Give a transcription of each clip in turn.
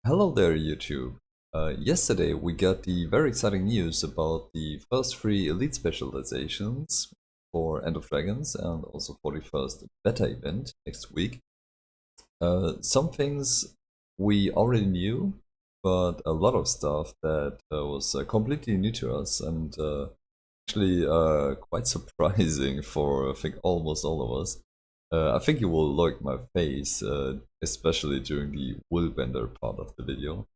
Hello there, YouTube. Yesterday we got the very exciting news about the first three Elite Specializations for End of Dragons and also for the first beta event next week. Some things we already knew, but a lot of stuff that was completely new to us and actually quite surprising for I think almost all of us. I think you will like my face, especially during the Willbender part of the video.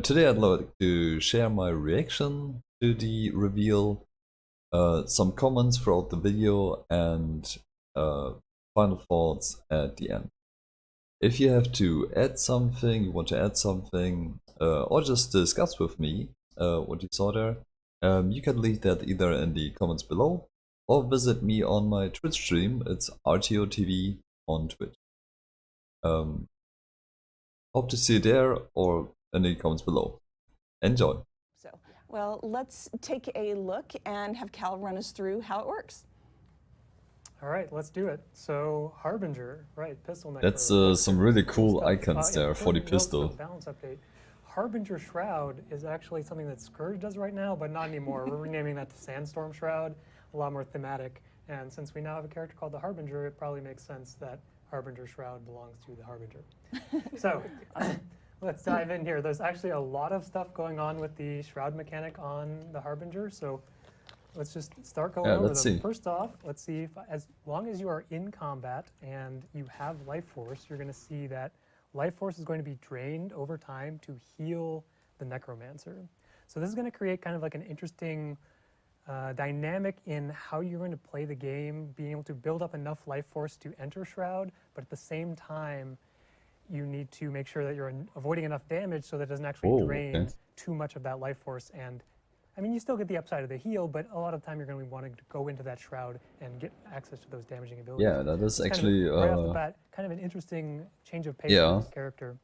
Today I'd like to share my reaction to the reveal, some comments throughout the video, and final thoughts at the end. If you have to add something, you want to add something, or just discuss with me what you saw there, you can leave that either in the comments below or visit me on my Twitch stream. It's RTOTV on Twitch. Hope to see you there or in the comments below. Enjoy. Well, let's take a look and have Cal run us through how it works. All right, let's do it. So Harbinger, right, pistol necro. That's some really cool icons there for the pistol. Balance update. Harbinger Shroud is actually something that Scourge does right now, but not anymore. We're renaming that to Sandstorm Shroud, a lot more thematic. And since we now have a character called the Harbinger, it probably makes sense that Harbinger Shroud belongs to the Harbinger. So let's dive in here. There's actually a lot of stuff going on with the Shroud mechanic on the Harbinger. So let's just start going over them. See. First off, let's see if as long as you are in combat and you have life force, you're going to see that life force is going to be drained over time to heal the necromancer. So this is going to create kind of like an interesting dynamic in how you're going to play the game, being able to build up enough life force to enter Shroud, but at the same time, you need to make sure that you're avoiding enough damage so that it doesn't actually drain too much of that life force. And I mean, you still get the upside of the heal, but a lot of the time you're going to be wanting to go into that Shroud and get access to those damaging abilities. Yeah, that is actually kind of, right off the bat, kind of an interesting change of pace for this character.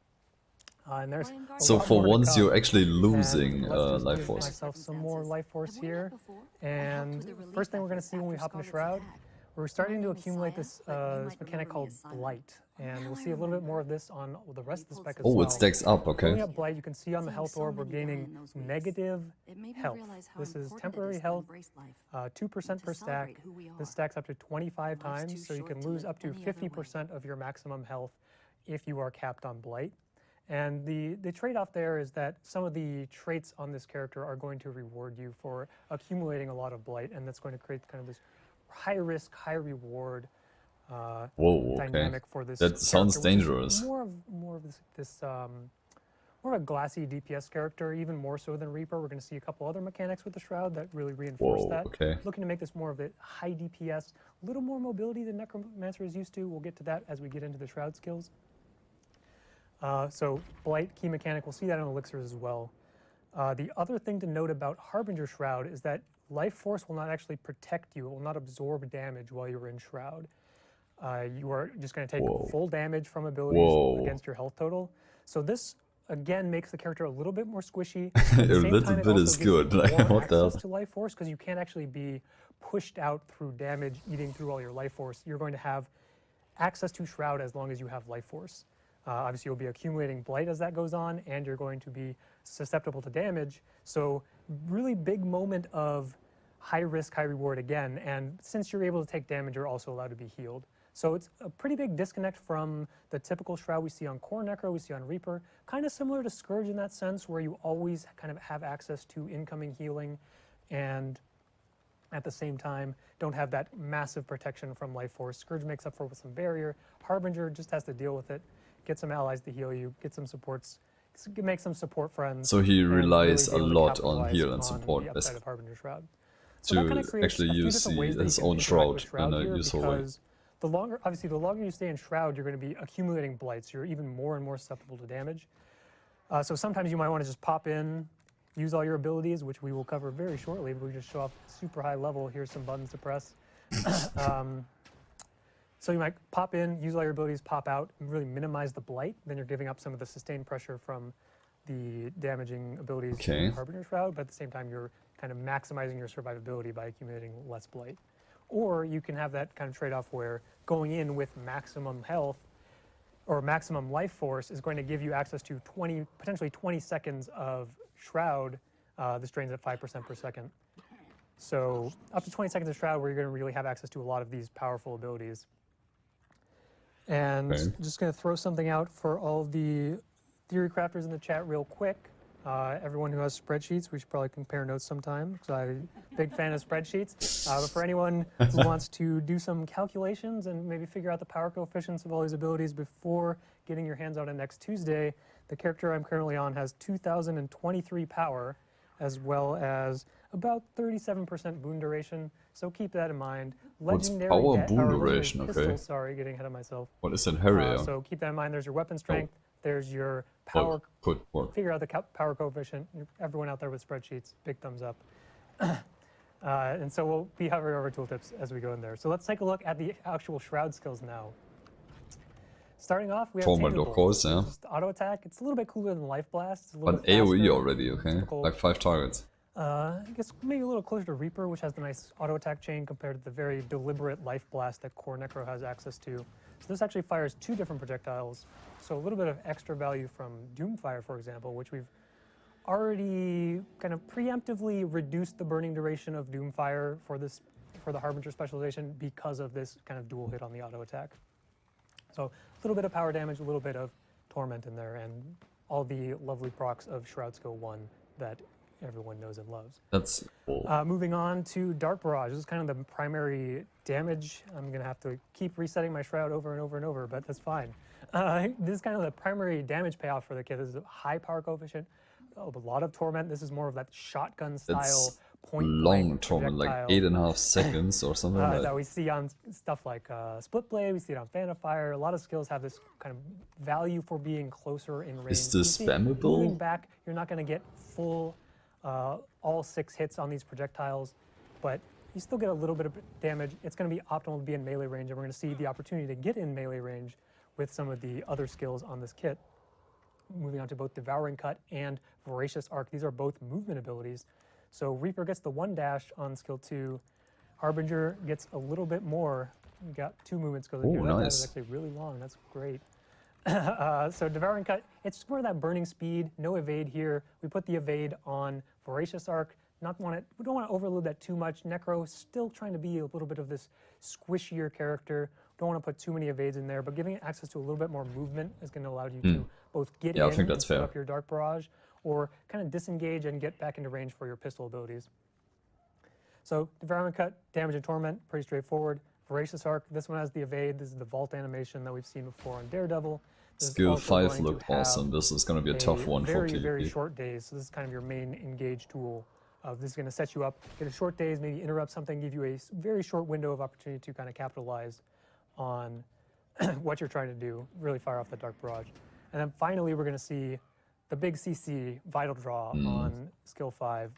And there's so for once you're actually losing life force. Myself some more life force here, and first thing we're going to see when we hop into Shroud, we're starting to accumulate this this mechanic called Blight, and we'll see a little bit more of this on the rest of the spec as well. Oh, it stacks up, okay. When we have Blight, you can see on the health orb we're gaining negative health. This is temporary health, 2% per stack. This stacks up to 25 times, so you can lose up to 50% of your maximum health if you are capped on Blight. And the trade-off there is that some of the traits on this character are going to reward you for accumulating a lot of Blight, and that's going to create kind of this high-risk, high-reward dynamic for this. That sounds dangerous. More of a glassy DPS character, even more so than Reaper. We're going to see a couple other mechanics with the Shroud that really reinforce that. Looking to make this more of a high DPS, a little more mobility than Necromancer is used to. We'll get to that as we get into the Shroud skills. So Blight, key mechanic, we'll see that in Elixirs as well. The other thing to note about Harbinger Shroud is that life force will not actually protect you. It will not absorb damage while you're in Shroud. You are just going to take full damage from abilities against your health total. So this, again, makes the character a little bit more squishy. A little bit is good. Like, what the access to life force, because you can't actually be pushed out through damage, eating through all your life force. You're going to have access to Shroud as long as you have life force. Obviously, you'll be accumulating Blight as that goes on, and you're going to be susceptible to damage. So really big moment of high risk, high reward again. And since you're able to take damage, you're also allowed to be healed. So it's a pretty big disconnect from the typical Shroud we see on Core Necro, we see on Reaper. Kind of similar to Scourge in that sense, where you always kind of have access to incoming healing and at the same time don't have that massive protection from life force. Scourge makes up for it with some barrier. Harbinger just has to deal with it. Get some allies to heal you, get some supports, make some support friends. So he relies a lot on heal and support of Harbinger Shroud. to actually use his own Shroud in a useful way. The longer you stay in Shroud, you're going to be accumulating Blight, so you're even more and more susceptible to damage. So sometimes you might want to just pop in, use all your abilities, which we will cover very shortly, but we just show off super high level. Here's some buttons to press. So you might pop in, use all your abilities, pop out, and really minimize the Blight. Then you're giving up some of the sustained pressure from the damaging abilities in Harbinger Shroud, but at the same time you're kind of maximizing your survivability by accumulating less Blight. Or you can have that kind of trade-off where going in with maximum health, or maximum life force is going to give you access to potentially 20 seconds of Shroud. This drains at 5% per second. So up to 20 seconds of Shroud where you're going to really have access to a lot of these powerful abilities. And Okay. I'm just going to throw something out for all of the theory crafters in the chat real quick. Everyone who has spreadsheets, we should probably compare notes sometime because I'm a big fan of spreadsheets. But for anyone who wants to do some calculations and maybe figure out the power coefficients of all these abilities before getting your hands on it next Tuesday, the character I'm currently on has 2,023 power, as well as about 37% boon duration. So keep that in mind. What's Legendary power boon legendary duration? pistol, Okay. sorry, getting ahead of myself. What is in Harrier? So keep that in mind. There's your weapon strength. There's your power. Good work. Figure out the power coefficient. Everyone out there with spreadsheets, big thumbs up. And so we'll be hovering over tooltips as we go in there. So let's take a look at the actual Shroud skills now. Starting off, we have Torment, tangible. of course, yeah. Just auto attack. It's a little bit cooler than Life Blast. It's a little But bit AoE faster. already, okay? Typical. Like 5 targets. I guess maybe a little closer to Reaper, which has the nice auto attack chain compared to the very deliberate Life Blast that Core Necro has access to. So this actually fires 2 different projectiles. So a little bit of extra value from Doomfire, for example, which we've already kind of preemptively reduced the burning duration of Doomfire for the Harbinger specialization because of this kind of dual hit on the auto attack. So a little bit of power damage, a little bit of Torment in there, and all the lovely procs of Shroud Skill 1 that everyone knows and loves. That's cool. Moving on to Dark Barrage. This is kind of the primary damage. I'm going to have to keep resetting my Shroud over and over and over, but that's fine. This is kind of the primary damage payoff for the kit. This is a high power coefficient, a lot of Torment. This is more of that shotgun style It's point long torment, like projectile. 8.5 seconds or something like That that. we see on stuff like Split Blade, we see it on Fan of Fire. A lot of skills have this kind of value for being closer in range. Is this You see, spammable? Moving back, you're not going to get full, all 6 hits on these projectiles, but you still get a little bit of damage. It's going to be optimal to be in melee range, and we're going to see the opportunity to get in melee range with some of the other skills on this kit. Moving on to both Devouring Cut and Voracious Arc. These are both movement abilities. So Reaper gets the 1 dash on skill 2. Harbinger gets a little bit more. We got 2 movement skills in here. Ooh, That nice. is actually really long. That's great. So Devouring Cut, it's more that burning speed, no evade here. We put the evade on Voracious Arc. We don't want to overload that too much. Necro still trying to be a little bit of this squishier character. Don't want to put too many evades in there, but giving it access to a little bit more movement is going to allow you to both get Yeah, I in think and that's set fair. up your Dark Barrage, or kind of disengage and get back into range for your pistol abilities. So Devouring Cut, Damage and Torment, pretty straightforward. Voracious Arc, this one has the evade. This is the vault animation that we've seen before on Daredevil. This is Skill also 5 going to looked have awesome. This is going to be a tough one for very, very PvP. short days. So this is kind of your main engage tool. This is going to set you up, get a short days, maybe interrupt something, give you a very short window of opportunity to kind of capitalize on what you're trying to do, really fire off the Dark Barrage. And then finally, we're going to see the big CC Vital Draw on skill 5.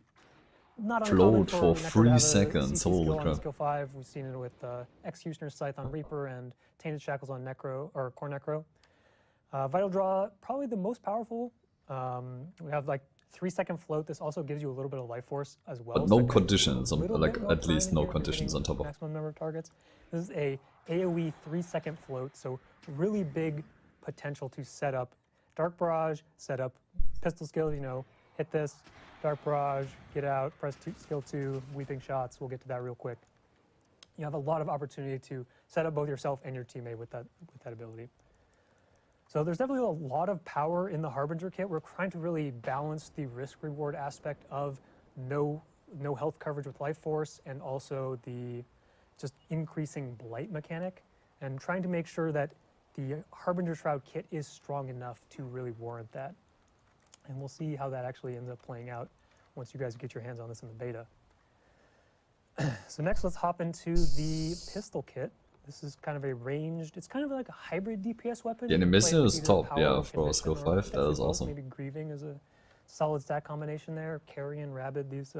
Not uncommon Float for Necro to 3 have a seconds, CC holy skill on crap. skill 5. We've seen it with Executioner's Scythe on Reaper and Tainted Shackles on Necro, or Core Necro. Vital Draw, probably the most powerful. We have like 3-second float. This also gives you a little bit of life force as well. But so no it gives you a conditions, little like bit more at least time no here if you're conditions hitting on top of. maximum number of targets. This is a AoE 3-second float, so really big potential to set up Dark Barrage, set up pistol skills, hit this, Dark Barrage, get out, press skill 2, Weeping Shots. We'll get to that real quick. You have a lot of opportunity to set up both yourself and your teammate with that ability. So there's definitely a lot of power in the Harbinger kit. We're trying to really balance the risk-reward aspect of no health coverage with life force, and also the just increasing blight mechanic, and trying to make sure that the Harbinger Shroud kit is strong enough to really warrant that. And we'll see how that actually ends up playing out once you guys get your hands on this in the beta. So next, let's hop into the pistol kit. This is kind of a ranged, it's kind of like a hybrid DPS weapon. Yeah, You can animation play it with is either top, power yeah, or for skill condition, or 5, that potentially is both. awesome. Maybe Grieving is a solid stat combination there. Carrion, Rabid, these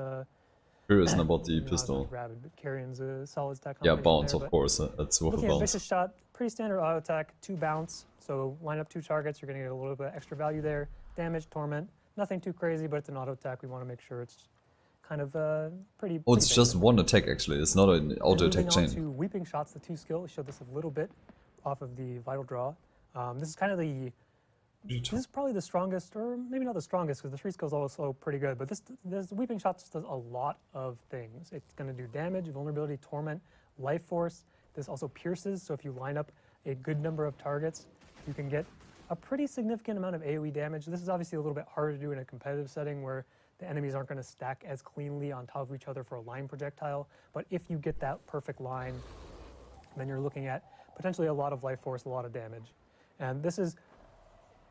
Curious about the no, not pistol. Rabid, but Carrion's a solid stat Yeah, combination bounce, there, of but course. That's worth a looking at bounce. Vicious Shot, pretty standard auto attack, 2 bounce. So line up 2 targets, you're going to get a little bit extra value there. Damage, Torment, nothing too crazy, but it's an auto attack. We want to make sure it's kind of pretty. Oh, it's pretty just basic. one attack actually. It's not an auto And attack moving on chain. to Weeping Shots, the 2 skill. We showed this a little bit off of the Vital Draw. This is kind of the this is probably the strongest, or maybe not the strongest, because the 3 skill is also pretty good, but this Weeping Shots does a lot of things. It's going to do damage, vulnerability, torment, life force. This also pierces, so if you line up a good number of targets, you can get a pretty significant amount of AoE damage. This is obviously a little bit harder to do in a competitive setting where the enemies aren't going to stack as cleanly on top of each other for a line projectile, but if you get that perfect line, then you're looking at potentially a lot of life force, a lot of damage. And this is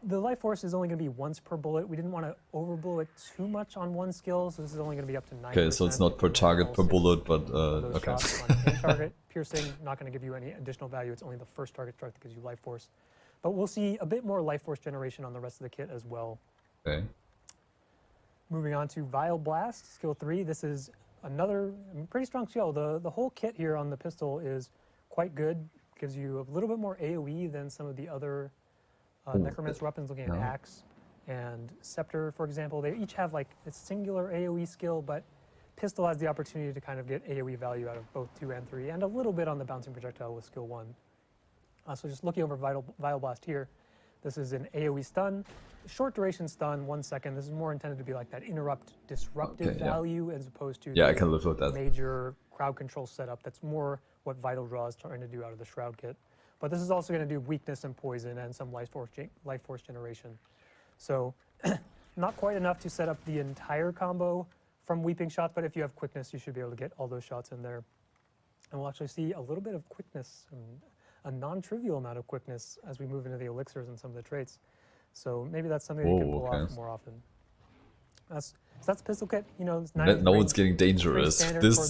the life force is only going to be once per bullet. We didn't want to overblow it too much on one skill, so this is only going to be up to 9%. Okay, so it's not per target per bullet, but okay. Shots on any target. Piercing, not going to give you any additional value. It's only the first target struck that gives you life force. But we'll see a bit more life force generation on the rest of the kit as well. Okay. Moving on to Vile Blast, skill 3. This is another pretty strong skill. The whole kit here on the pistol is quite good. Gives you a little bit more AoE than some of the other Necromancer weapons, looking at Axe and Scepter, for example. They each have like a singular AoE skill, but Pistol has the opportunity to kind of get AoE value out of both 2 and 3, and a little bit on the Bouncing Projectile with skill 1. So just looking over Vile Blast here, this is an AoE stun, short duration stun, 1 second. This is more intended to be like that disruptive value as opposed to I can live with that. Major crowd control setup. That's more what Vital Draw is trying to do out of the Shroud kit. But this is also going to do weakness and poison and some life force generation. So not quite enough to set up the entire combo from Weeping Shots, but if you have quickness, you should be able to get all those shots in there. And we'll actually see a little bit of quickness, a non-trivial amount of quickness as we move into the elixirs and some of the traits. So maybe that's something you can pull off more often. So that's pistol kit. You know, it's now it's getting dangerous.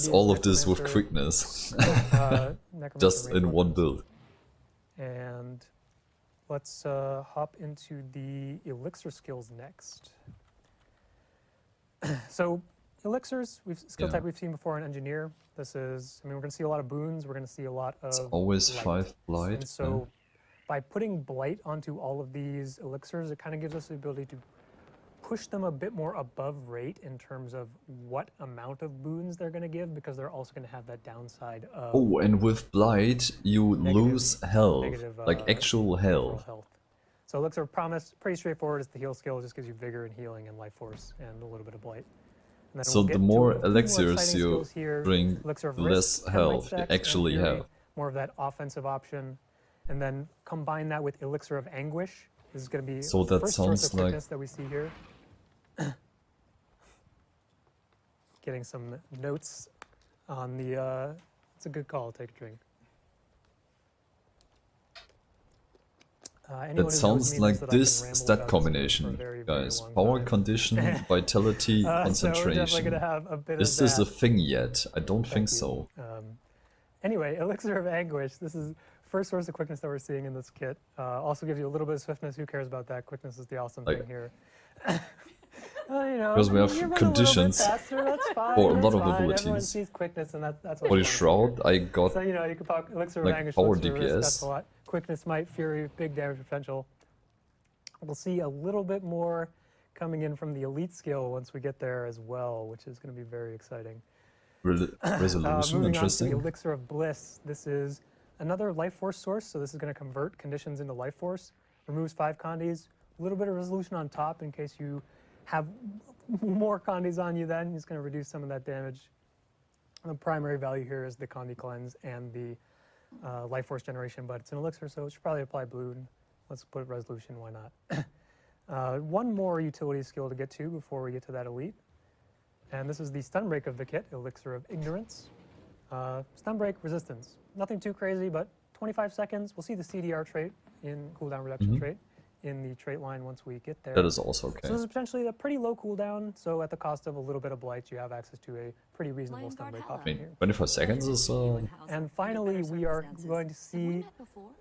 All of this with quickness, just in one build. And let's hop into the elixir skills next. So elixirs, skill type we've seen before in engineer. This is, I mean, we're going to see a lot of boons. We're going to see a lot of. It's always blight. 5 blight. And so, by putting blight onto all of these elixirs, it kind of gives us the ability to push them a bit more above rate in terms of what amount of boons they're going to give, because they're also going to have that downside of. Oh, and with blight, you lose health, like actual health. So elixir promise, pretty straightforward. It's the heal skill, it just gives you vigor and healing and life force and a little bit of blight. And then So the more elixirs you here, bring, less health you actually have. More of that offensive option, and then combine that with elixir of anguish. This is going to be so that first sounds source of like quickness that we see here. Getting some notes on the. It's a good call. Take a drink. that sounds like this stat combination, guys. Power, condition, vitality, concentration. Is this a thing yet? I don't think so. Anyway, Elixir of Anguish. This is first source of quickness that we're seeing in this kit. Also gives you a little bit of swiftness. Who cares about that? Quickness is the awesome thing here. You know, because we have conditions faster, for a lot of abilities. Everyone sees quickness, and that's for the Shroud, I got so, you know, you can pop Elixir of like Anguish, power Elixir of Risk, DPS. that's a lot. Quickness, Might, Fury, big damage potential. We'll see a little bit more coming in from the Elite skill once we get there as well, which is going to be very exciting. Resolution, moving interesting. On to the Elixir of Bliss. This is another life force source, so this is going to convert conditions into life force. Removes 5 condies, a little bit of resolution on top in case you have more condies on you then. It's going to reduce some of that damage. And the primary value here is the condi cleanse and the life force generation, but it's an elixir, so it should probably apply blue. Let's put resolution, why not? One more utility skill to get to before we get to that elite. And this is the stun break of the kit, Elixir of Ignorance. Stun break resistance. Nothing too crazy, but 25 seconds. We'll see the CDR trait in cooldown reduction trait in the trait line once we get there. That is also okay. So this is potentially a pretty low cooldown, so at the cost of a little bit of blight, you have access to a pretty reasonable stun break option here. 25 seconds is... And finally, we are going to see,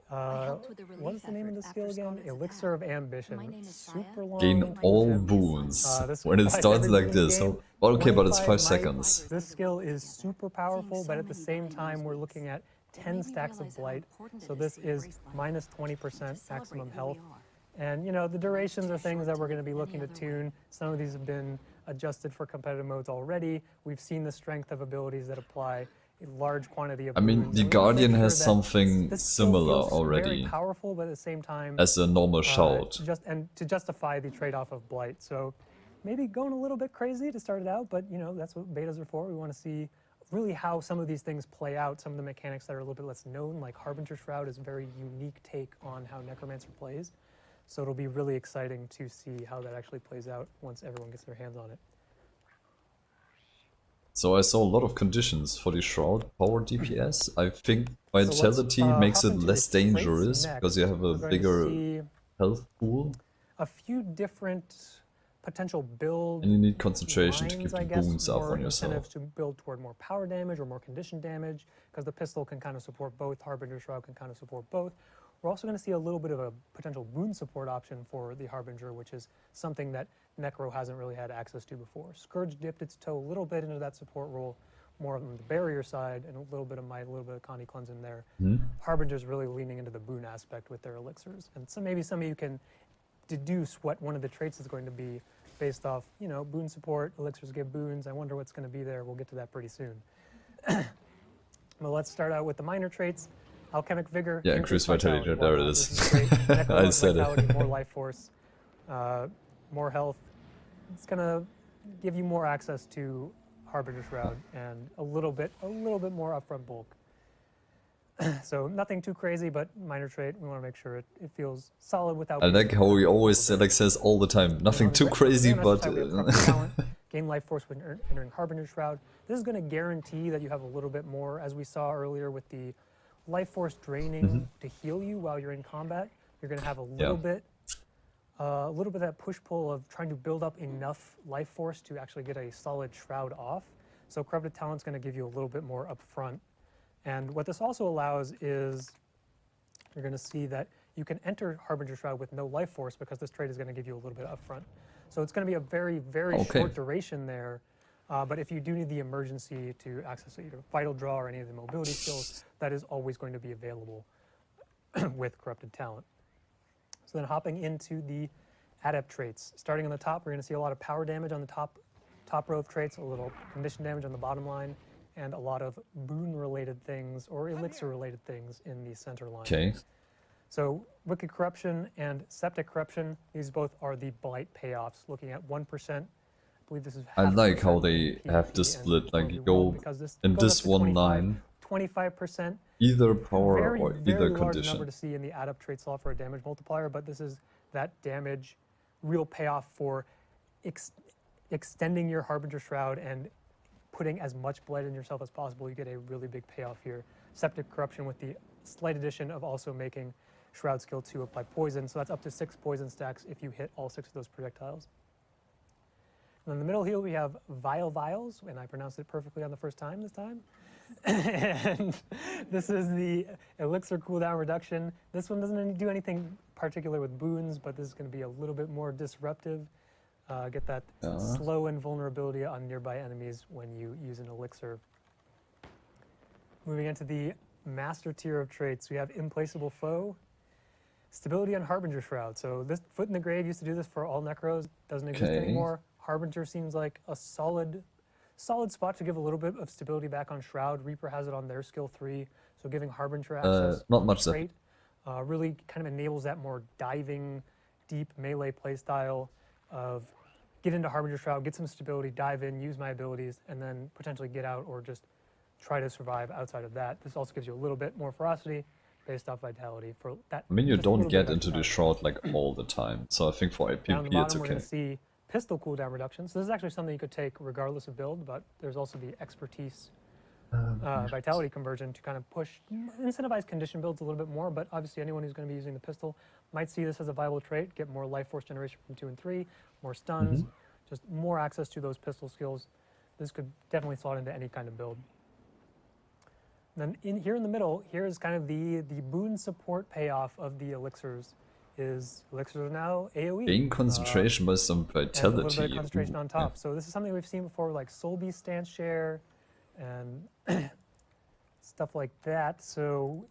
what is the name of the skill again? Elixir of Ambition. Super long. Gain all boons when it starts like this. So, okay, but it's 5 seconds. This skill is super powerful, but at the same time, we're looking at 10 stacks of blight. So this is minus 20% maximum health. And, you know, the durations are things that we're going to be looking to tune. Some of these have been adjusted for competitive modes already. We've seen the strength of abilities that apply a large quantity of I mean, boons. the And we wanna make Guardian sure has that something this skill similar feels already very powerful, but at the same time, as a normal shout. and to justify the trade-off of blight. So maybe going a little bit crazy to start it out, but you know, that's what betas are for. We want to see really how some of these things play out, some of the mechanics that are a little bit less known, like Harbinger Shroud is a very unique take on how Necromancer plays. So it'll be really exciting to see how that actually plays out once everyone gets their hands on it. So I saw a lot of conditions for the Shroud power DPS. I think Vitality So let's, makes hop it into less the traits dangerous because you next. have a We're going to bigger see health pool, a few different potential build and you need concentration to lines, keep I the guess, boons up or on yourself. incentives to build toward more power damage or more condition damage, because the pistol can kind of support both, Harbinger Shroud can kind of support both. We're also going to see a little bit of a potential boon support option for the Harbinger, which is something that Necro hasn't really had access to before. Scourge dipped its toe a little bit into that support role, more on the barrier side, and a little bit of Connie Cleanse in there. Harbinger's really leaning into the boon aspect with their elixirs. And so maybe some of you can deduce what one of the traits is going to be based off, you know, boon support, elixirs give boons. I wonder what's going to be there. We'll get to that pretty soon. Well, let's start out with the minor traits. Alchemic Vigor. Yeah, increased vitality. There it is. This is great. I said vitality, it. more life force, more health. It's going to give you more access to Harbinger Shroud and a little bit more upfront bulk. So nothing too crazy, but minor trait. We want to make sure it feels solid without. I like how he always says all the time, nothing too crazy, but talent, gain life force when entering Harbinger Shroud. This is going to guarantee that you have a little bit more, as we saw earlier with the life force draining to heal you while you're in combat. You're going to have a little bit of that push-pull of trying to build up enough life force to actually get a solid shroud off. So Corrupted Talent's going to give you a little bit more up front. And what this also allows is you're going to see that you can enter Harbinger Shroud with no life force because this trait is going to give you a little bit up front. So it's going to be a very, very short duration there. But if you do need the emergency to access either Vital Draw or any of the mobility skills, that is always going to be available with Corrupted Talent. So then hopping into the adept traits. Starting on the top, we're going to see a lot of power damage on the top row of traits, a little condition damage on the bottom line, and a lot of boon-related things or elixir-related things in the center line. okay. So Wicked Corruption and Septic Corruption, these both are the blight payoffs, looking at 1%. I believe this is I like how 0.5% they in have PvP this and split, like you go because this in goes this up to one 25, line, 25%. either power Very, or very either large condition. number to see in the adept trait slot for a damage multiplier, but this is that damage real payoff for extending your Harbinger Shroud and putting as much blight in yourself as possible. You get a really big payoff here. Septic Corruption with the slight addition of also making Shroud skill 2 apply poison, so that's up to 6 poison stacks if you hit all 6 of those projectiles. And in the middle here we have Vile Vials, and I pronounced it perfectly on the first time this time. And this is the elixir cooldown reduction. This one doesn't do anything particular with boons, but this is going to be a little bit more disruptive. Get that slow invulnerability on nearby enemies when you use an elixir. Moving into the master tier of traits, we have Implacable Foe, Stability on Harbinger Shroud. So this Foot in the Grave used to do this for all Necros, doesn't exist anymore. Harbinger seems like a solid spot to give a little bit of stability back on Shroud. Reaper has it on their skill 3, so giving Harbinger access not much trait really kind of enables that more diving, deep melee playstyle of get into Harbinger Shroud, get some stability, dive in, use my abilities, and then potentially get out or just try to survive outside of that. This also gives you a little bit more ferocity based off vitality for that. I mean, you don't get into the shroud like all the time, so I think for a Down the PvP bottom, it's we're going okay. to see pistol cooldown reduction. So this is actually something you could take regardless of build, but there's also the expertise vitality conversion to kind of push, incentivize condition builds a little bit more, but obviously anyone who's going to be using the pistol might see this as a viable trait, get more life force generation from 2 and 3, more stuns, just more access to those pistol skills. This could definitely slot into any kind of build. Then here in the middle, here is kind of the boon support payoff of the elixirs. Elixirs are now AoE. Gain concentration by some And a little vitality. bit of concentration on top. So this is something we've seen before, like Soul Beast Stance Share and stuff like that. So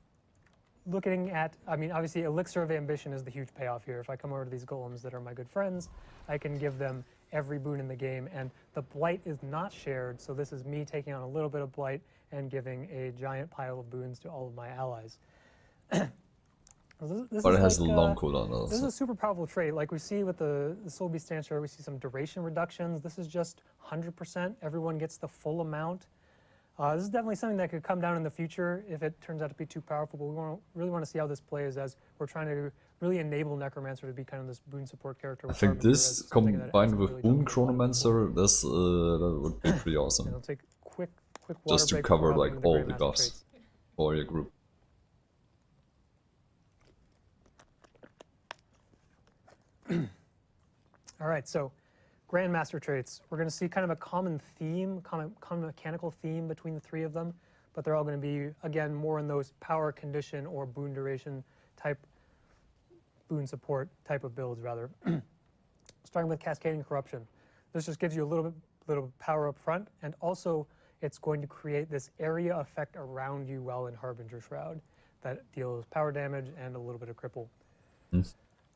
looking at, I mean, obviously Elixir of Ambition is the huge payoff here. If I come over to these golems that are my good friends, I can give them every boon in the game, and the blight is not shared, so this is me taking on a little bit of blight and giving a giant pile of boons to all of my allies. But it has a long cooldown This is also. a super powerful trait. Like we see with the Soul Beast Stancher, we see some duration reductions. This is just 100%. Everyone gets the full amount. This is definitely something that could come down in the future if it turns out to be too powerful, but we really want to see how this plays as we're trying to really enable Necromancer to be kind of this boon support character. I think this combined with Boon Chronomancer, that would be pretty awesome. I'll take quick water Just to break cover before like hopping into all Grandmaster the buffs traits. for your group. All right, so Grandmaster traits. We're going to see kind of a common theme, common mechanical theme between the three of them, but they're all going to be, again, more in those power condition or boon duration type, boon support type of builds, rather. Starting with Cascading Corruption. This just gives you a little power up front, and also it's going to create this area effect around you while in Harbinger Shroud that deals power damage and a little bit of cripple.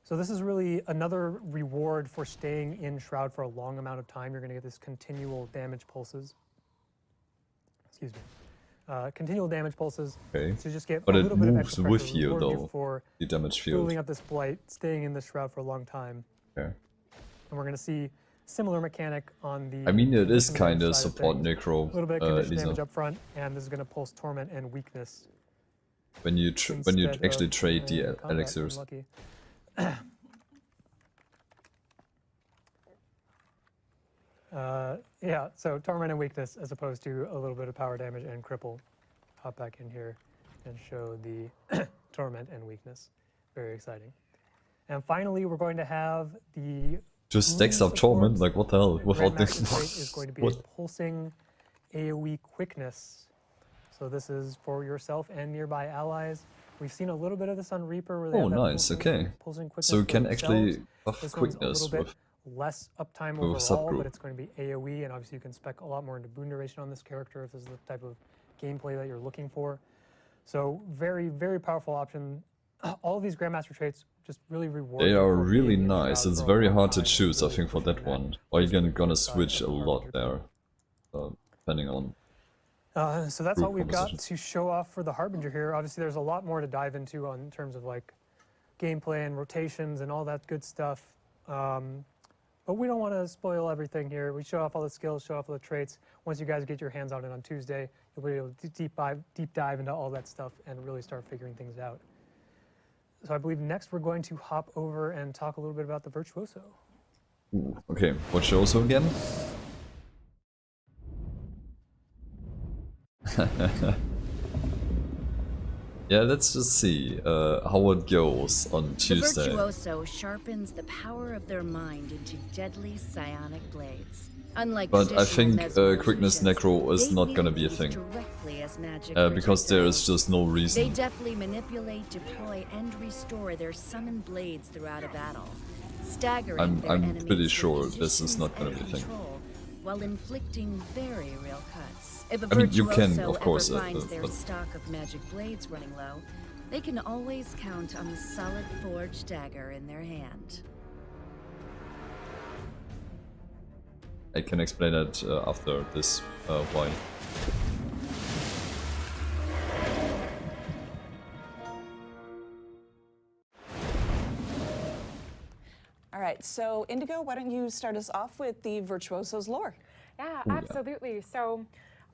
So this is really another reward for staying in Shroud for a long amount of time. You're going to get this continual damage pulses. Excuse me. Continual damage pulses. Okay. So you just get But a it little bit of moves extra with pressure, you rewarding though, for the damage field. building up this blight, staying in the Shroud for a long time. Okay. And we're going to see similar mechanic on the. I mean, it is condition kind damage of side of support things. necro, A little bit of condition Lisa. damage up front, and this is going to pulse torment and weakness. When you instead actually of, trade the combat, elixirs. unlucky. Yeah, so torment and weakness as opposed to a little bit of power damage and cripple. Hop back in here and show the torment and weakness. Very exciting. And finally, we're going to have the Just stacks up torment, like what the hell? Without Grandmaster the trait is going to be a pulsing AoE quickness. So this is for yourself and nearby allies. We've seen a little bit of this on Reaper where they have that nice, okay. pulsing quickness So you for can themselves. actually buff This one's a quickness little bit with less uptime with overall, subgroup. but it's going to be AoE, and obviously you can spec a lot more into boon duration on this character if this is the type of gameplay that you're looking for. So very, very powerful option. All of these Grandmaster traits just really reward They you are for really being in nice. Shroud It's for a very long hard to time and choose, I really think, for pushing that that one. Or you're physical gonna side switch of a the lot Harbinger there, depending on. So that's all Group we've got composition. to show off for the Harbinger here. Obviously, there's a lot more to dive into in terms of like gameplay and rotations and all that good stuff. But we don't want to spoil everything here. We show off all the skills, show off all the traits. Once you guys get your hands on it on Tuesday, you'll be able to deep dive into all that stuff and really start figuring things out. So I believe next we're going to hop over and talk a little bit about the Virtuoso. Ooh, okay, what shows again? Yeah, let's just see how it goes on Tuesday. The Virtuoso sharpens the power of their mind into deadly psionic blades. Unlike But I think traditional quickness mesmerizations, necro is they not gonna be a wield thing. these directly as magic Because there is projectiles. just no They reason. deftly manipulate, deploy, and restore their summoned blades throughout a battle, staggering I'm their enemies pretty with sure this is positions not gonna and be a thing. control, while inflicting very real cuts. If a I mean, you can, virtuoso of course, ever finds their but- stock of magic blades running low, they can always count on the solid forged dagger in their hand. I can explain that after this why. All right, so Indigo, why don't you start us off with the Virtuoso's lore? Yeah, yeah. absolutely. So,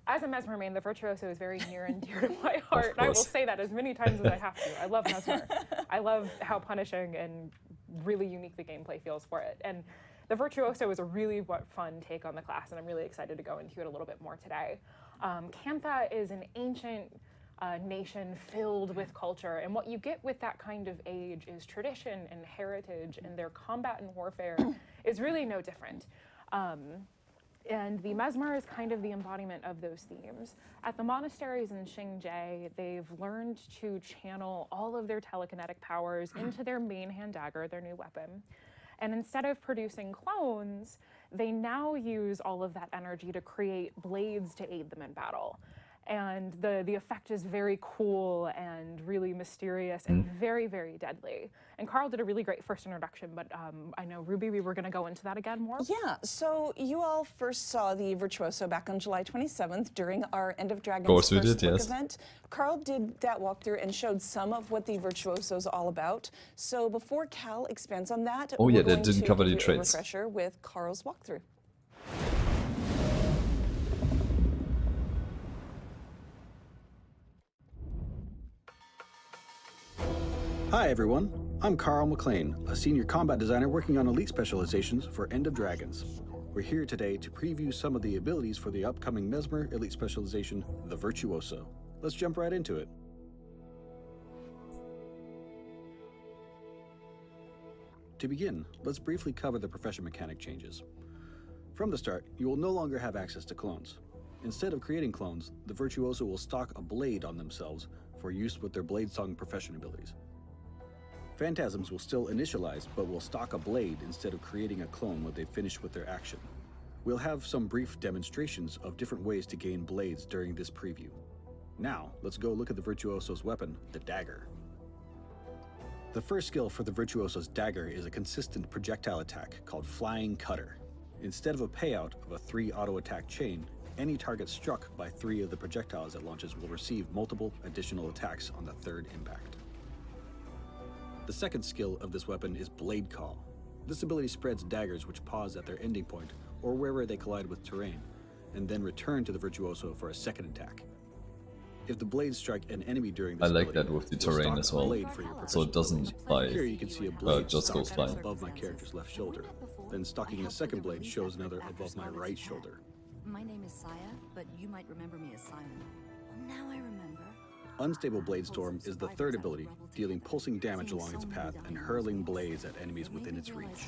as a Mesmer main, the Virtuoso is very near and dear to my heart. And I will course. say that as many times as I have to. I love Mesmer. I love how punishing and really unique the gameplay feels for it. And the Virtuoso is a really fun take on the class, and I'm really excited to go into it a little bit more today. Cantha is an ancient nation filled with culture, and what you get with that kind of age is tradition and heritage, and their combat and warfare is really no different. And the Mesmer is kind of the embodiment of those themes. At the monasteries in Xingzhai, they've learned to channel all of their telekinetic powers into their main hand dagger, their new weapon. And instead of producing clones, they now use all of that energy to create blades to aid them in battle. And the effect is very cool and really mysterious and very, very deadly. And Carl did a really great first introduction, but I know, Ruby, we were going to go into that again more. Yeah, so you all first saw the Virtuoso back on July 27th during our End of Dragons course we first did, look yes. event. Carl did that walkthrough and showed some of what the Virtuoso is all about. So before Cal expands on that, Oh, we're yeah, they going didn't to cover give the you a traits. refresher with Carl's walkthrough. Hi everyone, I'm Carl McLean, a senior combat designer working on Elite Specializations for End of Dragons. We're here today to preview some of the abilities for the upcoming Mesmer Elite Specialization, the Virtuoso. Let's jump right into it. To begin, let's briefly cover the profession mechanic changes. From the start, you will no longer have access to clones. Instead of creating clones, the Virtuoso will stock a blade on themselves for use with their blade song profession abilities. Phantasms will still initialize, but will stock a blade instead of creating a clone when they finish with their action. We'll have some brief demonstrations of different ways to gain blades during this preview. Now, let's go look at the Virtuoso's weapon, the dagger. The first skill for the Virtuoso's dagger is a consistent projectile attack called Flying Cutter. Instead of a payout of a 3 auto attack chain, any target struck by 3 of the projectiles it launches will receive multiple additional attacks on the 3rd impact. The second skill of this weapon is Blade Call. This ability spreads daggers which pause at their ending point or wherever they collide with terrain, and then return to the Virtuoso for a second attack. If the blades strike an enemy during this I like ability, that with the you'll terrain stock as a well. blade for your So it professional doesn't abilities. fly, Here you can see a blade just goes stocked flying. above my character's left shoulder. Then stocking a second blade shows another above my right shoulder. My name is Saya, but you might remember me as Simon. Well, now I remember. Unstable Blade Storm is the third ability, dealing pulsing damage along its path and hurling blades at enemies within its reach.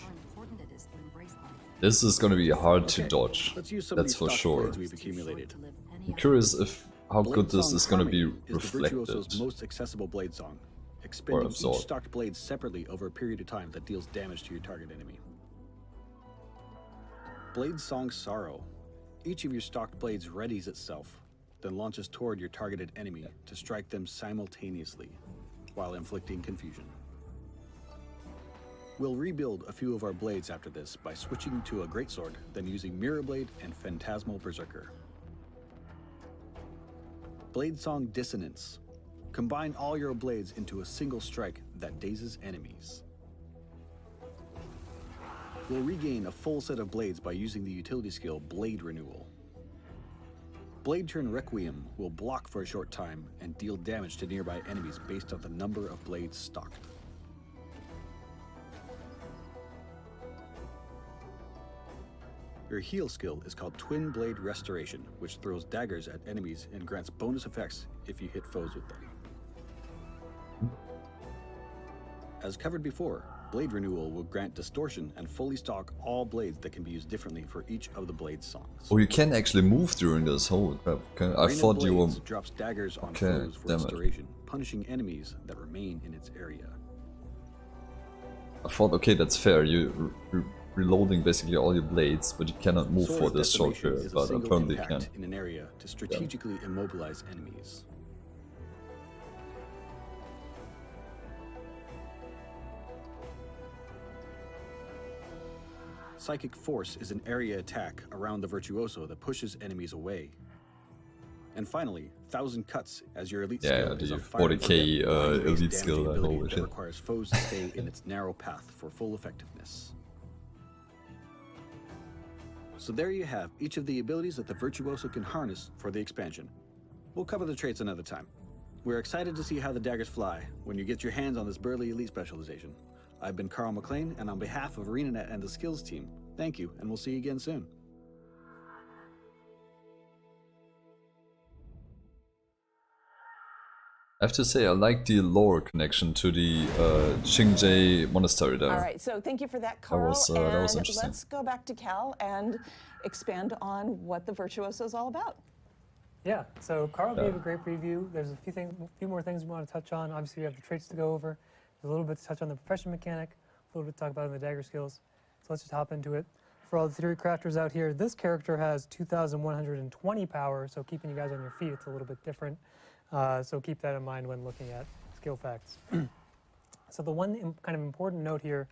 This is going to be hard to Okay, dodge, let's use some that's of for these stock sure. blades we've accumulated. I'm curious if how good this Blade is Song going to be Harmony is the reflected. Virtuoso's most accessible blade song, expending each absorbed. stocked blade separately over a period of time that deals damage to your target enemy. Blade Song Sorrow. Each of your stocked blades readies itself, then launches toward your targeted enemy to strike them simultaneously, while inflicting confusion. We'll rebuild a few of our blades after this by switching to a greatsword, then using Mirror Blade and Phantasmal Berserker. Blade Song Dissonance. Combine all your blades into a single strike that dazes enemies. We'll regain a full set of blades by using the utility skill Blade Renewal. Blade Turn Requiem will block for a short time and deal damage to nearby enemies based on the number of blades stocked. Your heal skill is called Twin Blade Restoration, which throws daggers at enemies and grants bonus effects if you hit foes with them. As covered before, Blade Renewal will grant distortion and fully stock all blades that can be used differently for each of the blade songs. Oh, you can actually move during this. Holy crap. Okay, I Rain of thought you were... Blades drops daggers on Okay, foes for damn it. restoration, punishing enemies that remain in its area. I thought, okay, that's fair. You reloading basically all your blades, but you cannot move Sword for of this short Decimation period, is a but single apparently you impact can. in an area to strategically immobilize enemies. Psychic Force is an area attack around the Virtuoso that pushes enemies away. And finally, Thousand Cuts as your elite Yeah, skill is the a fire 40k forget line-based elite damaging skill, ability holy that shit. requires foes to stay in its narrow path for full effectiveness. So there you have each of the abilities that the Virtuoso can harness for the expansion. We'll cover the traits another time. We're excited to see how the daggers fly when you get your hands on this burly elite specialization. I've been Carl McLean, and on behalf of ArenaNet and the Skills team, thank you, and we'll see you again soon. I have to say, I like the lore connection to the Qingzhei monastery there. All right, so thank you for that, Carl. was and interesting. let's go back to Cal and expand on what the Virtuoso is all about. Yeah, so Carl gave a great preview. There's a few more things we want to touch on. Obviously, we have the traits to go over. There's a little bit to touch on the profession mechanic, a little bit to talk about in the dagger skills. So let's just hop into it. For all the theory crafters out here, this character has 2,120 power, so keeping you guys on your feet, it's a little bit different. So keep that in mind when looking at skill facts. So the one kind of important note here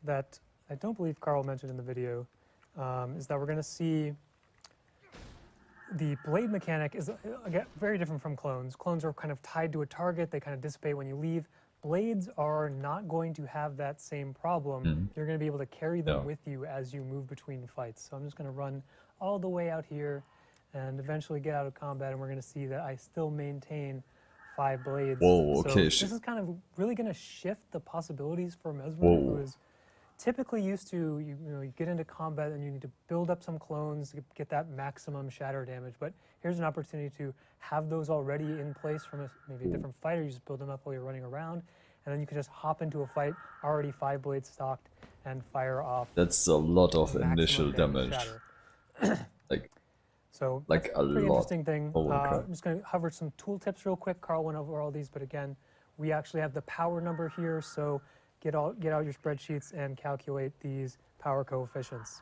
that I don't believe Carl mentioned in the video is that we're going to see the blade mechanic is again very different from clones. Clones are kind of tied to a target, they kind of dissipate when you leave. Blades are not going to have that same problem. You're going to be able to carry them with you as you move between fights. So I'm just going to run all the way out here and eventually get out of combat, and we're going to see that I still maintain 5 blades. Whoa, so okay. this is kind of really going to shift the possibilities for Mesmer, Whoa. who is typically used to, you get into combat and you need to build up some clones to get that maximum shatter damage. But here's an opportunity to have those already in place from maybe a different fighter. You just build them up while you're running around, and then you can just hop into a fight, already 5 blades stocked, and fire off. That's a lot of maximum initial damage. like So Like that's a pretty lot. interesting thing. Holy crap. I'm just going to hover some tool tips real quick. Carl went over all these, but again, we actually have the power number here, so get out your spreadsheets and calculate these power coefficients.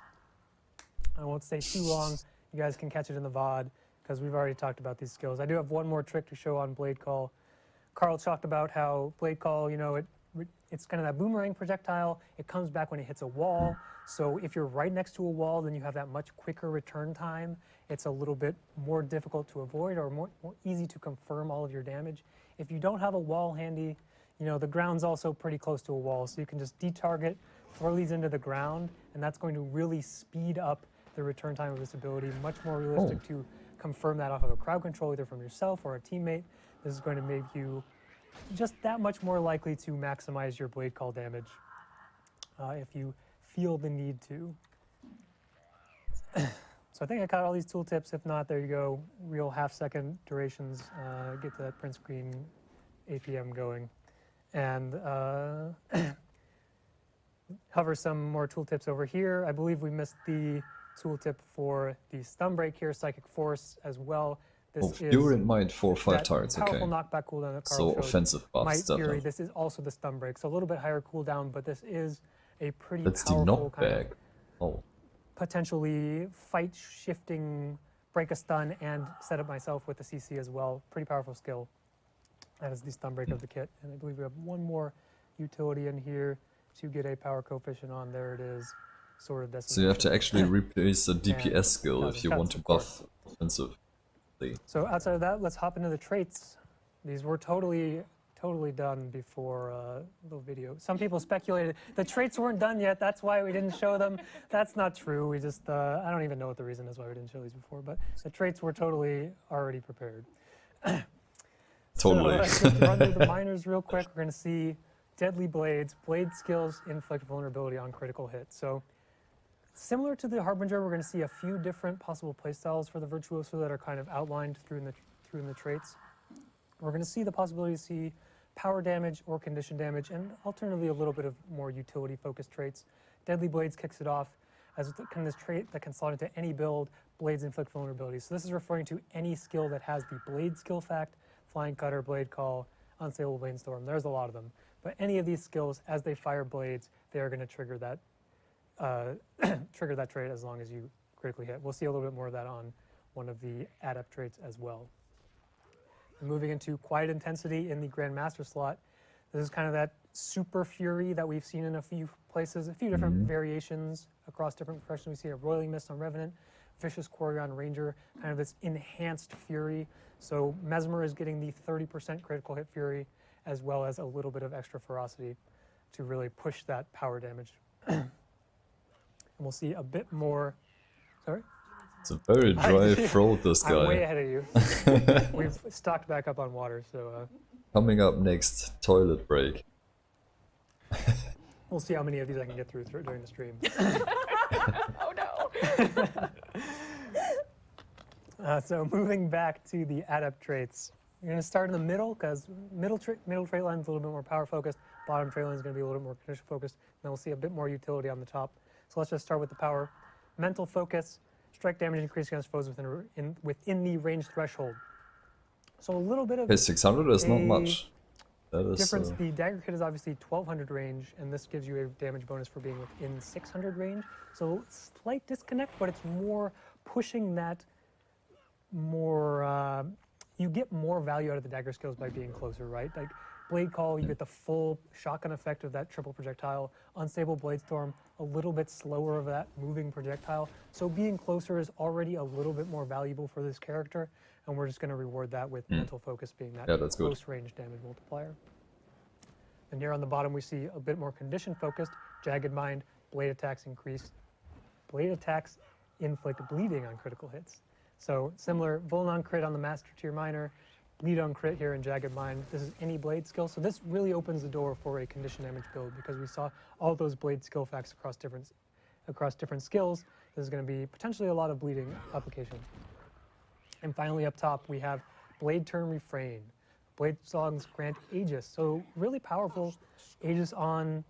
I won't stay too long. You guys can catch it in the VOD because we've already talked about these skills. I do have one more trick to show on Blade Call. Carl talked about how Blade Call, it's kind of that boomerang projectile. It comes back when it hits a wall. So if you're right next to a wall, then you have that much quicker return time. It's a little bit more difficult to avoid or more easy to confirm all of your damage. If you don't have a wall handy, the ground's also pretty close to a wall, so you can just detarget, throw these into the ground, and that's going to really speed up the return time of this ability. Much more realistic to confirm that off of a crowd control, either from yourself or a teammate. This is going to make you just that much more likely to maximize your Blade Call damage if you feel the need to. So I think I caught all these tooltips. If not, there you go. Real half-second durations. Get that print screen APM going. And hover some more tooltips over here. I believe we missed the tooltip for the stun break here, Psychic Force as well. This is Fury and Might for 5 that targets, okay. powerful knockback cooldown that Carl So showed. offensive buffs, Might definitely. Fury, this is also the stun break, so a little bit higher cooldown, but this is a pretty That's the powerful kind of knockback. Oh, potentially fight shifting, break a stun, and set up myself with the CC as well. Pretty powerful skill. That is the stun break of the kit. And I believe we have one more utility in here to get a power coefficient on. There it is. Sword of Decimation. so you have to actually replace a DPS skill if you 1000 want to cuts, of course. buff offensively. So outside of that, let's hop into the traits. These were totally done before the video. Some people speculated the traits weren't done yet. That's why we didn't show them. That's not true. We just, I don't even know what the reason is why we didn't show these before, but the traits were totally already prepared. Totally. So let's just run through the minors real quick. We're going to see Deadly Blades. Blade skills inflict vulnerability on critical hits. So similar to the Harbinger, we're going to see a few different possible playstyles for the Virtuoso that are kind of outlined through in the traits. We're going to see the possibility to see power damage or condition damage, and alternatively a little bit of more utility-focused traits. Deadly Blades kicks it off as kind of this trait that can slot into any build. Blades inflict vulnerability. So this is referring to any skill that has the Blade skill fact, Flying Cutter, Blade Call, Unstable Blade Storm. There's a lot of them. But any of these skills, as they fire blades, they are going to trigger that trigger that trait as long as you critically hit. We'll see a little bit more of that on one of the adept traits as well. And moving into Quiet Intensity in the Grandmaster slot, this is kind of that super fury that we've seen in a few places, a few different variations across different professions. We see a Roiling Mist on Revenant, Vicious Quarry on Ranger, kind of this enhanced fury. So Mesmer is getting the 30% critical hit fury, as well as a little bit of extra ferocity to really push that power damage. And we'll see a bit more. Sorry? It's a very dry throat, this guy. I'm way ahead of you. We've stocked back up on water, so Coming up next, toilet break. we'll see how many of these I can get through during the stream. Oh no! So moving back to the adept traits. You're going to start in the middle because middle trait line is a little bit more power focused. Bottom trait line is going to be a little bit more condition focused. Then we'll see a bit more utility on the top. So let's just start with the power. Mental focus, strike damage increase against foes within the range threshold. So a little bit of Okay, 600 is not much. That is Difference, the dagger kit is obviously 1200 range, and this gives you a damage bonus for being within 600 range. So slight disconnect, but it's more pushing that more, you get more value out of the dagger skills by being closer, right? Like Blade Call, you get the full shotgun effect of that triple projectile. Unstable Blade Storm, a little bit slower of that moving projectile. So being closer is already a little bit more valuable for this character, and we're just going to reward that with mental focus being that that's good. close range damage multiplier. And here on the bottom we see a bit more condition focused, Jagged Mind, blade attacks increase. Blade attacks inflict bleeding on critical hits. So similar, Vuln on crit on the Master Tier Minor, bleed on crit here in Jagged Mind. This is any blade skill, so this really opens the door for a condition damage build because we saw all those blade skill facts across different skills. This is going to be potentially a lot of bleeding application. And finally up top we have Blade Turn Refrain. Blade songs grant Aegis, so really powerful Aegis on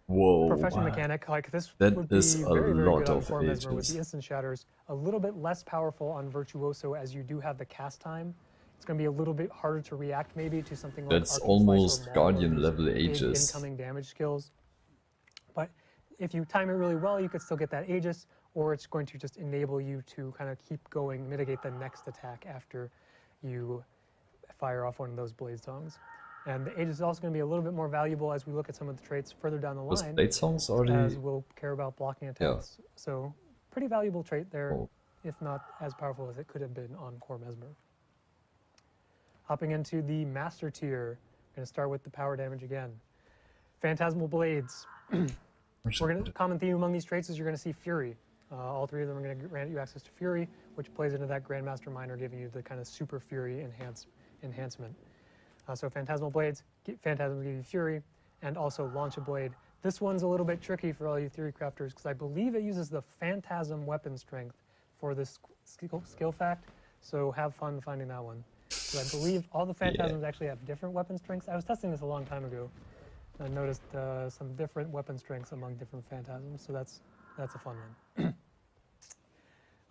Whoa. Profession mechanic. Like this That would be is a very, very lot good on of Core Mesmer with Aegis. the instant shatters. A little bit less powerful on Virtuoso as you do have the cast time. It's going to be a little bit harder to react maybe to something like That's Arcane Slice or almost Maul, Guardian these level big Aegis. incoming damage skills. But if you time it really well, you could still get that Aegis, or it's going to just enable you to kind of keep going, mitigate the next attack after you fire off one of those blade songs. And the Aegis is also going to be a little bit more valuable as we look at some of the traits further down the Was line, Blade Songs as already? we'll care about blocking attacks. So pretty valuable trait there, Oh. if not as powerful as it could have been on Core Mesmer. Hopping into the Master Tier, going to start with the power damage again. Phantasmal Blades. Common theme among these traits is you're going to see Fury. All three of them are going to grant you access to Fury, which plays into that Grandmaster Minor, giving you the kind of Super Fury enhancement. So Phantasmal Blades, Phantasm give you Fury, and also Launch a Blade. This one's a little bit tricky for all you Theory Crafters, because I believe it uses the Phantasm weapon strength for this skill fact, so have fun finding that one. Because I believe all the Phantasms actually have different weapon strengths. I was testing this a long time ago, and I noticed some different weapon strengths among different Phantasms, so that's a fun one.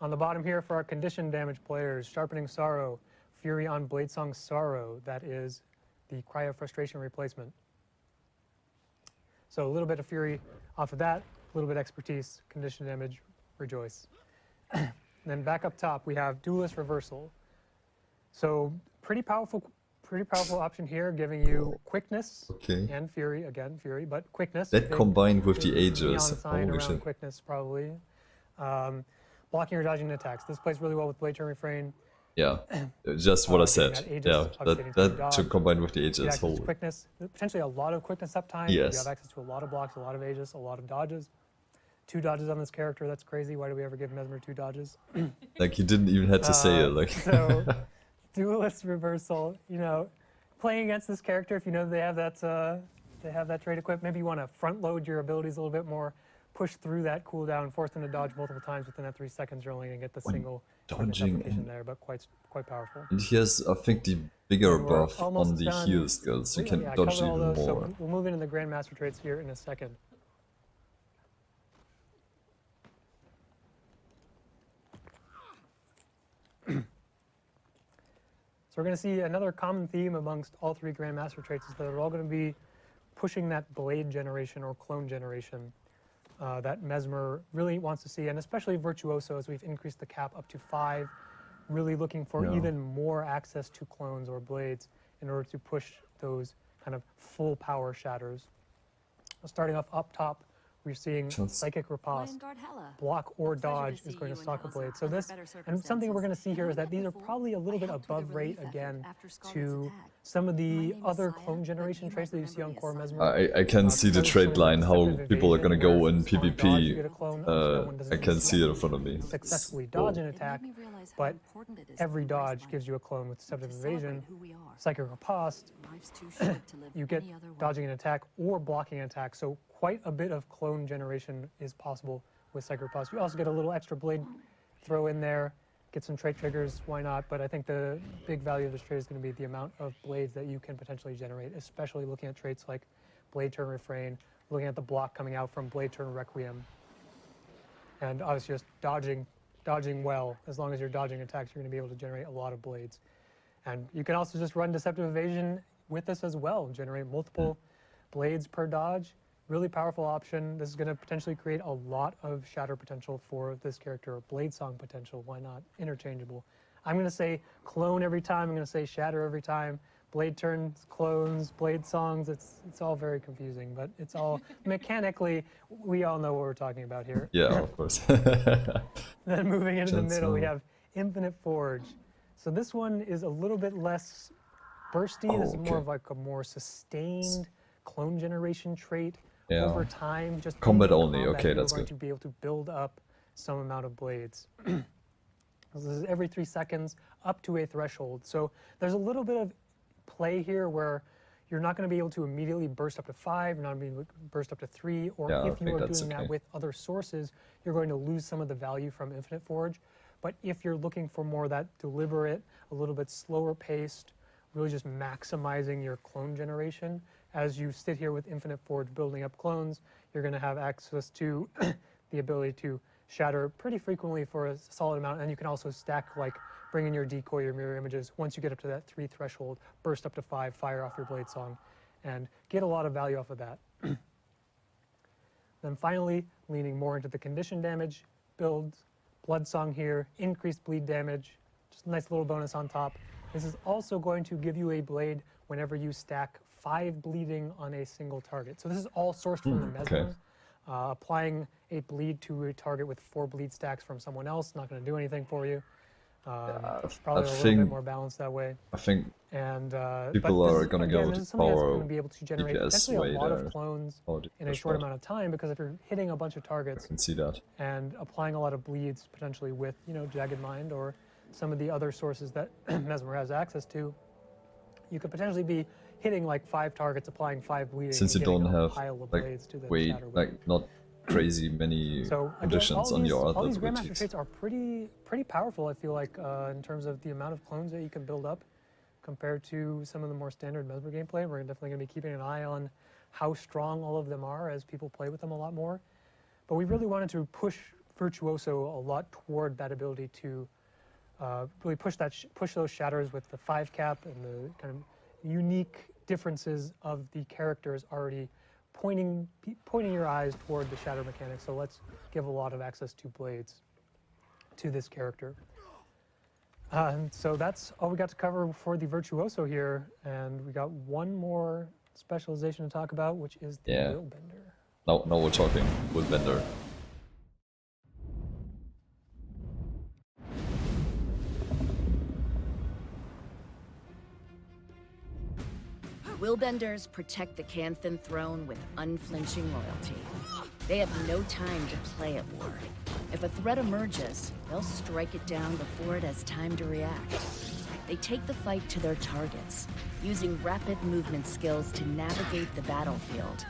On the bottom here for our condition damage players, Sharpening Sorrow, Fury on Bladesong Sorrow, that is the Cry of Frustration replacement. So a little bit of Fury off of that, a little bit expertise, condition damage, Rejoice. Then back up top we have Duelist Reversal. So pretty powerful option here, giving you quickness and Fury, again Fury, but quickness. That combined with the neon Aegis. sign Holy around shit. quickness probably. Blocking or dodging attacks. This plays really well with Blade Turn Refrain. Yeah, just what I Getting said. that Aegis, Yeah, upgrading to that to dodge. combine with the You Aegis. get access to Holy. quickness, potentially a lot of quickness uptime. Yes. You have access to a lot of blocks, a lot of Aegis, a lot of dodges. 2 dodges on this character, that's crazy. Why do we ever give Mesmer 2 dodges? Like you didn't even have to say it. Like So, Duelist Reversal, you know, playing against this character, if you know they have that trait equipped, maybe you want to front load your abilities a little bit more, push through that cooldown, force them to dodge multiple times within that 3 seconds. You're only going to get the single quickness dodging application there, but quite powerful. and he has, I think, the bigger And we're buff almost on the done. heal skills. You can I dodge covered all even those, more. So we'll move into the Grandmaster traits here in a second. So we're going to see another common theme amongst all 3 Grandmaster traits is that they're all going to be pushing that blade generation or clone generation that Mesmer really wants to see, and especially Virtuoso as we've increased the cap up to 5, really looking for even more access to clones or blades in order to push those kind of full power shatters. Starting off up top, we're seeing Psychic Riposte. Block or dodge is going to stock a blade. So this, and something we're going to see here is that these are probably a little bit above rate again to some of the other clone generation traits that you see on Core Mesmer. I can see the trade line, how Deceptive people are gonna Evasion, go where in if you wanna dodge, you get a PvP. clone, obviously that one doesn't I can see it in successfully- front of me. Successfully It's- dodge whoa. an attack, but every dodge gives you a clone with Deceptive Evasion. Psychic Riposte, you get dodging an attack or blocking an attack, so quite a bit of clone generation is possible with Psychic Riposte. You also get a little extra blade throw in there, get some trait triggers, why not? But I think the big value of this trait is going to be the amount of blades that you can potentially generate, especially looking at traits like Blade Turn Refrain, looking at the block coming out from Blade Turn Requiem, and obviously just dodging well. As long as you're dodging attacks, you're going to be able to generate a lot of blades. And you can also just run Deceptive Evasion with this as well. Generate multiple blades per dodge. Really powerful option. This is going to potentially create a lot of shatter potential for this character. Blade song potential, why not? Interchangeable. I'm going to say clone every time. I'm going to say shatter every time. Blade turns, clones, blade songs. It's all very confusing, but it's all mechanically, we all know what we're talking about here. Yeah, of course. Then moving into the middle, we Chancellor. have Infinite Forge. So this one is a little bit less bursty. This is more of like a more sustained clone generation trait. Yeah. Over time, just Combat in only, combat, okay, you're that's going good. to be able to build up some amount of blades. This is every 3 seconds up to a threshold. So there's a little bit of play here where you're not going to be able to immediately burst up to 5, you're not going to be able to burst up to 3, or Yeah, I if you think are that's doing okay. that with other sources, you're going to lose some of the value from Infinite Forge. But if you're looking for more of that deliberate, a little bit slower paced, really just maximizing your clone generation, as you sit here with Infinite Forge building up clones, you're going to have access to the ability to shatter pretty frequently for a solid amount, and you can also stack, like bring in your decoy, your mirror images. Once you get up to that 3 threshold, burst up to 5, fire off your blade song, and get a lot of value off of that. Then finally, leaning more into the condition damage builds, blood song here, increased bleed damage, just a nice little bonus on top. This is also going to give you a blade whenever you stack 5 bleeding on a single target. So this is all sourced from the Mesmer. okay. Applying a bleed to a target with 4 bleed stacks from someone else, not going to do anything for you. Probably a little bit more balanced that way. I think And people but this are is, gonna again, go this to is something that's power going to be able to generate DPS potentially way a lot there. of clones Power in a DPS short right. amount of time, because if you're hitting a bunch of I targets can see that. and applying a lot of bleeds potentially with, you know, Jagged Mind or some of the other sources that Mesmer has access to, you could potentially be hitting like 5 targets, applying 5 bleeding, Since you and getting don't a have pile of like blades to the way shatter with. like not crazy many So again, conditions on your all other these Grandmaster abilities. traits are pretty powerful, I feel like, in terms of the amount of clones that you can build up compared to some of the more standard Mesmer gameplay. We're definitely going to be keeping an eye on how strong all of them are as people play with them a lot more. But we really wanted to push Virtuoso a lot toward that ability to really push those shatters with the 5 cap and the kind of unique differences of the characters already pointing your eyes toward the shatter mechanic. So let's give a lot of access to blades to this character. And so that's all we got to cover for the Virtuoso here, and we got one more specialization to talk about, which is the Yeah. Willbender. Now we're talking Willbender. Willbenders protect the Canthan throne with unflinching loyalty. They have no time to play at war. If a threat emerges, they'll strike it down before it has time to react. They take the fight to their targets, using rapid movement skills to navigate the battlefield.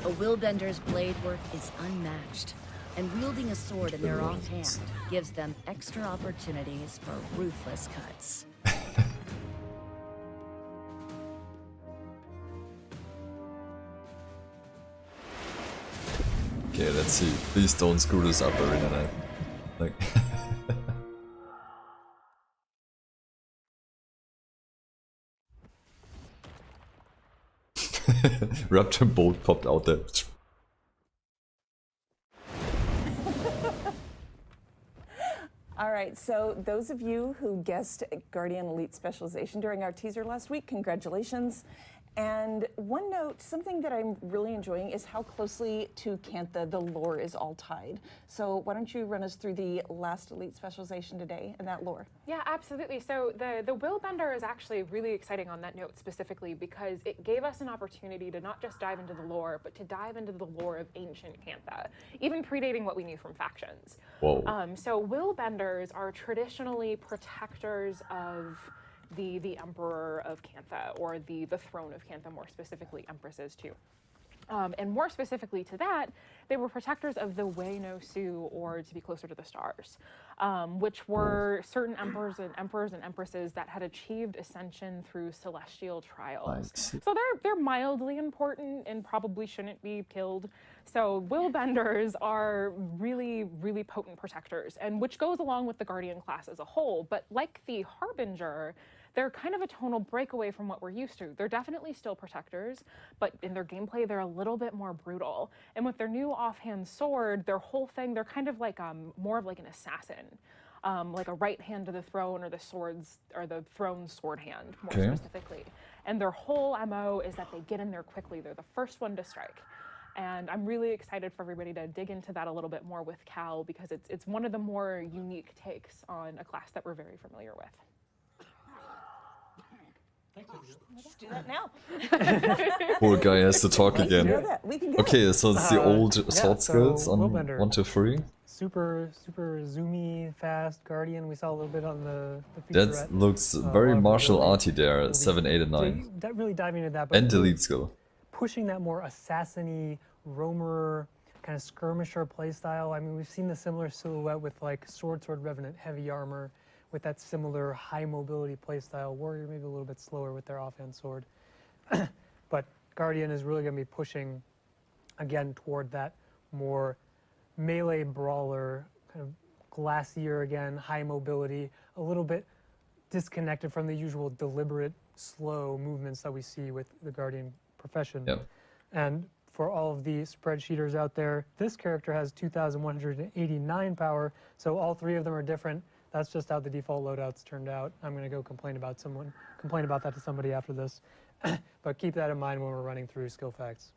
A Willbender's blade work is unmatched, and wielding a sword in their offhand gives them extra opportunities for ruthless cuts. Okay, let's see. Please don't screw this up, Arena Knight. Like Raptor bolt popped out there. All right, so those of you who guessed Guardian Elite Specialization during our teaser last week, congratulations. And one note, something that I'm really enjoying is how closely to Cantha the lore is all tied. So why don't you run us through the last Elite Specialization today and that lore? Yeah, absolutely. So the Willbender is actually really exciting on that note specifically because it gave us an opportunity to not just dive into the lore, but to dive into the lore of ancient Cantha, even predating what we knew from factions. Whoa. So Willbenders are traditionally protectors of the Emperor of Cantha, or the throne of Cantha, more specifically Empresses too. And more specifically to that, they were protectors of the Wei no Su, or to be closer to the stars, which were certain emperors and empresses that had achieved ascension through celestial trials. Nice. So they're mildly important and probably shouldn't be killed. So Willbenders are really, really potent protectors, and which goes along with the Guardian class as a whole. But like the Harbinger, they're kind of a tonal breakaway from what we're used to. They're definitely still protectors, but in their gameplay, they're a little bit more brutal. And with their new offhand sword, their whole thing, they're kind of like more of like an assassin. Like a right hand to the throne, or the throne's sword hand, more specifically. And their whole MO is that they get in there quickly. They're the first one to strike. And I'm really excited for everybody to dig into that a little bit more with Cal, because it's one of the more unique takes on a class that we're very familiar with. Let's do that now. Poor guy has to talk again. We can do Okay, it. so it's the old sword skills on Willbender. 1 to 3. Super zoomy, fast Guardian. We saw a little bit on the That featurette. looks A very lot of martial really- arty there, 7, 8, and 9. That really diving into that, but And really elite skill. pushing that more assassin-y, roamer, kind of skirmisher playstyle. I mean, we've seen the similar silhouette with like Sword Revenant, heavy armor, with that similar high mobility playstyle. Warrior maybe a little bit slower with their offhand sword. But Guardian is really going to be pushing, again, toward that more melee brawler, kind of glassier again, high mobility, a little bit disconnected from the usual deliberate, slow movements that we see with the Guardian profession. Yep. And for all of the spreadsheeters out there, this character has 2,189 power, so all three of them are different. That's just how the default loadouts turned out. I'm going to go complain about that to somebody after this. But keep that in mind when we're running through skill facts.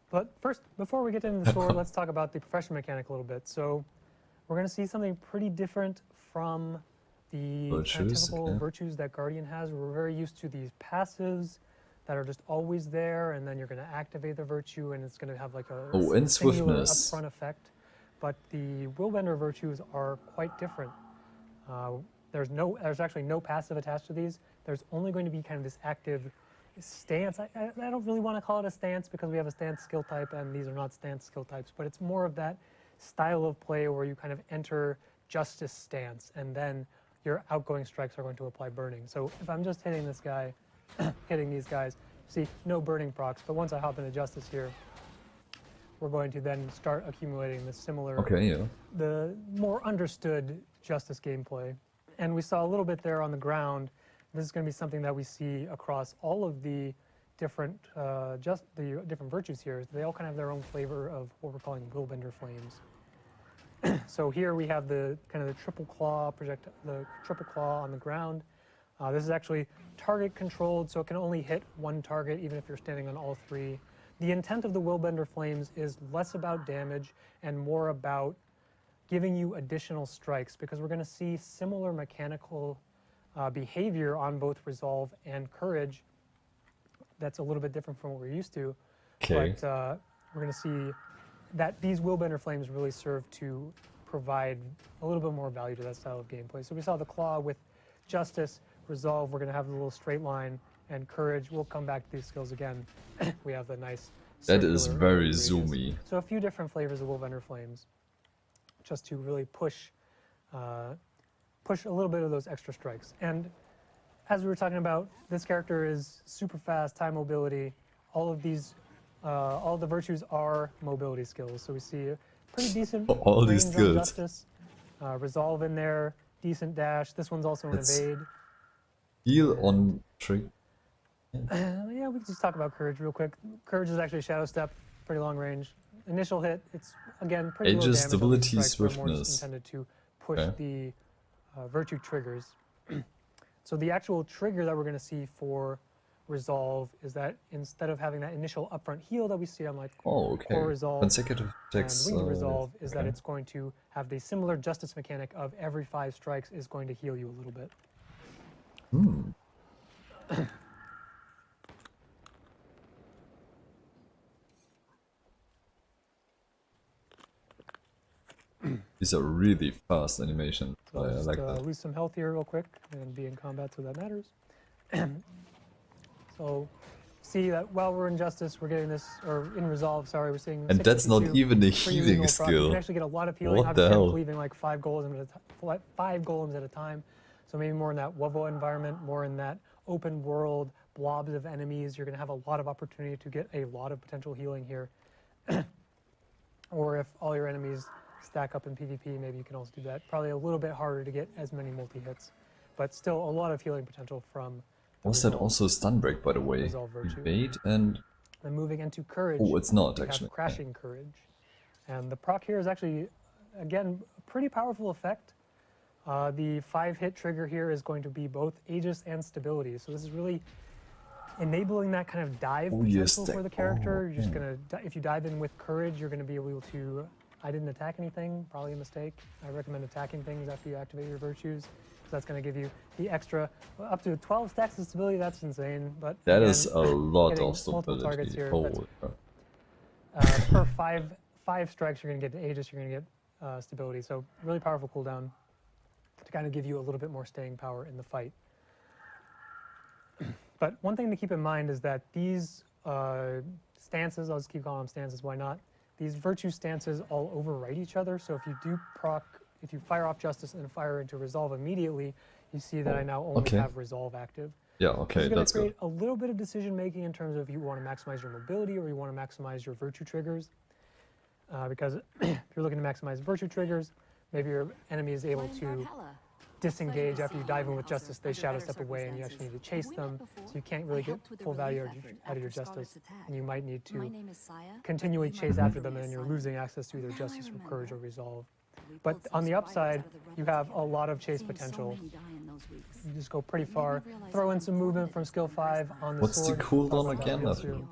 But first, before we get into the sword, let's talk about the profession mechanic a little bit. So we're going to see something pretty different from the kind of typical virtues that Guardian has. We're very used to these passives that are just always there, and then you're going to activate the virtue, and it's going to have like a and singular swiftness. upfront effect. But the Willbender virtues are quite different. There's actually no passive attached to these. There's only going to be kind of this active stance. I don't really want to call it a stance because we have a stance skill type and these are not stance skill types, but it's more of that style of play where you kind of enter justice stance and then your outgoing strikes are going to apply burning. So if I'm just hitting this guy, hitting these guys, see, no burning procs, but once I hop into justice here, we're going to then start accumulating the similar, the more understood justice gameplay. And we saw a little bit there on the ground. This is going to be something that we see across all of the different different virtues here. They all kind of have their own flavor of what we're calling Willbender flames. So here we have the kind of the triple claw on the ground. This is actually target controlled, so it can only hit one target even if you're standing on all three. The intent of the Willbender flames is less about damage and more about giving you additional strikes, because we're going to see similar mechanical behavior on both resolve and courage. That's a little bit different from what we're used to. Okay. But we're going to see that these Willbender flames really serve to provide a little bit more value to that style of gameplay. So we saw the claw with justice, resolve, we're going to have the little straight line, and courage. We'll come back to these skills again. We have the nice That is circular very radius. zoomy. So a few different flavors of Willbender flames, just to really push a little bit of those extra strikes. And as we were talking about, this character is super fast, high mobility. All of these, all the virtues are mobility skills. So we see a pretty decent All these range on skills. justice, resolve in there, decent dash. This one's also an evade. Heal on trick. Yeah, we can just talk about courage real quick. Courage is actually shadow step, pretty long range. Initial hit, it's again pretty low Aegis, damage. All these stability, strikes are more just swiftness. intended to push the virtue triggers. So the actual trigger that we're going to see for resolve is that instead of having that initial upfront heal that we see on like core resolve Consecutive and attacks. winged resolve, is that it's going to have the similar justice mechanic of every 5 strikes is going to heal you a little bit. These are really fast animation. So I I'll just like that. lose some health here real quick and be in combat, so that matters. So see that while we're in justice, we're getting this, or in resolve, sorry, we're seeing. And that's not 652 even a for healing using proc. You skill. can actually get a lot of healing. What the Obviously, hell? I'm leaving like 5 golems at a time. So maybe more in that WoWo environment, more in that open world, blobs of enemies. You're going to have a lot of opportunity to get a lot of potential healing here. Or if all your enemies stack up in PvP, maybe you can also do that. Probably a little bit harder to get as many multi-hits, but still a lot of healing potential from the Was that Resolve. also stun break, by the way? Resolve Virtue. Evade and... Then moving into Courage, Oh, it's not, we actually. have Crashing Courage. And the proc here is actually, again, a pretty powerful effect. The 5-hit trigger here is going to be both Aegis and Stability. So this is really enabling that kind of dive potential for the character. You're just gonna, if you dive in with Courage, you're gonna be able to, I didn't attack anything, probably a mistake. I recommend attacking things after you activate your virtues. So that's gonna give you the extra, up to 12 stacks of stability, that's insane. But that again, is a lot getting of multiple targets stability. here, Oh, per five strikes, you're gonna get Aegis, you're gonna get stability. So really powerful cooldown to kind of give you a little bit more staying power in the fight. But one thing to keep in mind is that these stances, I'll just keep calling them stances, why not? These virtue stances all overwrite each other. So if you do proc, if you fire off Justice and fire into Resolve immediately, you see that I now only have Resolve active. yeah, okay, This that's is going to good. create a little bit of decision making in terms of if you want to maximize your mobility or you want to maximize your virtue triggers. Because if you're looking to maximize virtue triggers, maybe your enemy is able to disengage after you dive in with Justice, they shadow step away and you actually need to chase them, so you can't really get full value out of your Justice, and you might need to continually chase after them, and then you're losing access to either Justice or Courage or Resolve. But on the upside, you have a lot of chase potential. You just go pretty far, throw in some movement from skill 5 on the What's sword. the cooldown Talk about again? that I soon.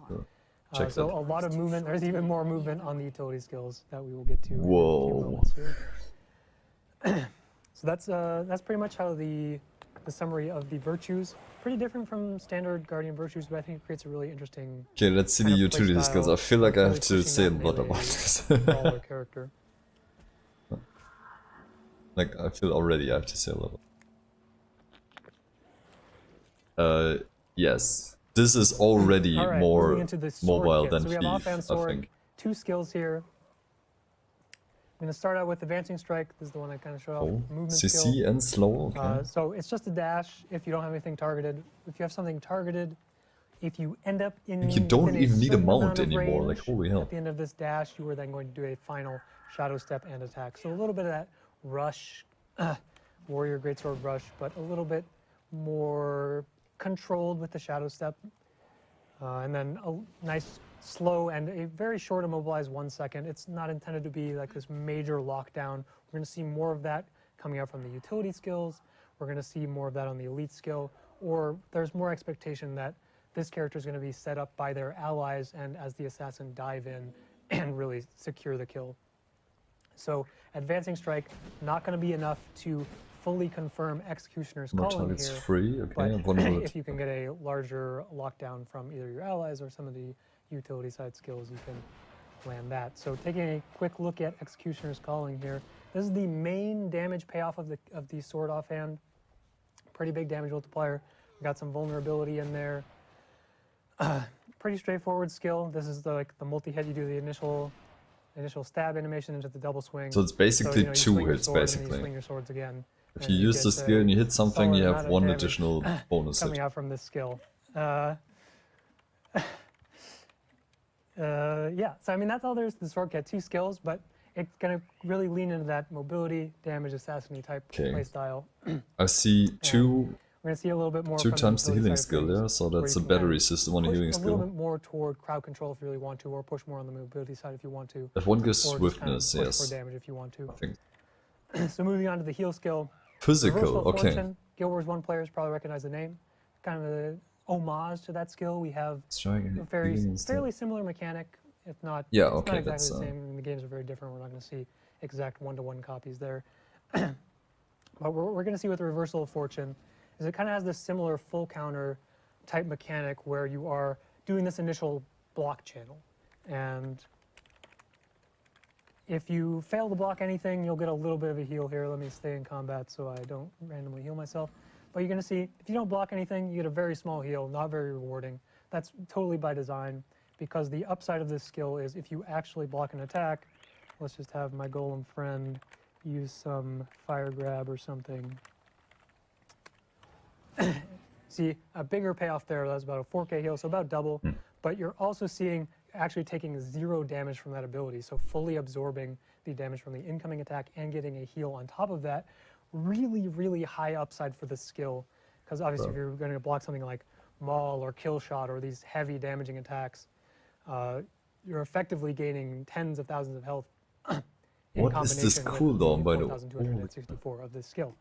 check So that. a lot of movement. There's even more movement on the utility skills that we will get to in a few Whoa. moments here. So that's pretty much how the summary of the virtues. Pretty different from standard Guardian virtues, but I think it creates a really interesting. Okay, let's see the kind of utility playstyle, skills. I feel like I really have to pushing say a that lot melee about this. brawler character. Like, I feel already I have to say a lot. Yes. This is already All right, more moving into the sword mobile kit. than So we have Thief, offhand I sword, think. 2 skills here. I'm going to start out with Advancing Strike. This is the one I kind of showed off. Oh, Movement CC skill. and slow, okay. So it's just a dash if you don't have anything targeted. If you have something targeted, if you end up in You don't within even need a certain mount amount of anymore, like, range, holy hell. at the end of this dash, you are then going to do a final shadow step and attack. So a little bit of that rush, warrior greatsword rush, but a little bit more controlled with the shadow step. And then a nice slow and a very short immobilize 1 second. It's not intended to be like this major lockdown. We're going to see more of that coming out from the utility skills. We're going to see more of that on the elite skill, or there's more expectation that this character is going to be set up by their allies and as the assassin dive in and really secure the kill. So Advancing Strike, not going to be enough to fully confirm Executioner's More calling targets here. free, okay. But I wonder if you can get a larger lockdown from either your allies or some of the utility side skills, you can land that. So taking a quick look at Executioner's Calling here, this is the main damage payoff of the sword offhand. Pretty big damage multiplier. We got some vulnerability in there. Pretty straightforward skill. This is the multi-hit. You do the initial stab animation into the double swing. So it's basically you 2 swing your hits, sword and then basically. you swing your swords again. If and you use get the skill and you hit something, solid you amount have of 1 damage additional bonus coming hit. out from this skill. Yeah, so I mean that's all there's to the sword kit. 2 skills, but it's gonna really lean into that mobility, damage, assassin-y type playstyle. I see 2 We're gonna see a little bit more. 2 from times the utility healing side of skill, things, yeah? So where that's you a can kind battery of system on a push healing a little skill. bit more toward crowd control if you really want to, or push more on the mobility side if you want to. That one gives or just kind of swiftness, push yes. for damage if you want to. I think. So moving on to the heal skill. Physical, Reversal of okay. Fortune. Guild Wars 1 players probably recognize the name. Kind of an homage to that skill. We have Striking, a very healing and stuff. fairly similar mechanic, if not, Yeah, it's okay, not exactly that's, the same. And the games are very different. We're not going to see exact one-to-one copies there. But we're going to see with the Reversal of Fortune is it kind of has this similar full counter type mechanic where you are doing this initial block channel. And if you fail to block anything, you'll get a little bit of a heal here. Let me stay in combat so I don't randomly heal myself. But you're going to see, if you don't block anything, you get a very small heal, not very rewarding. That's totally by design, because the upside of this skill is if you actually block an attack, let's just have my golem friend use some fire grab or something. See, a bigger payoff there, that's about a 4K heal, so about double. But you're also seeing actually taking 0 damage from that ability, so fully absorbing the damage from the incoming attack and getting a heal on top of that. Really, really high upside for this skill, because obviously if you're going to block something like Maul or Kill Shot or these heavy damaging attacks, you're effectively gaining tens of thousands of health in What is this combination cooldown, with by the way? 4,264 of this skill.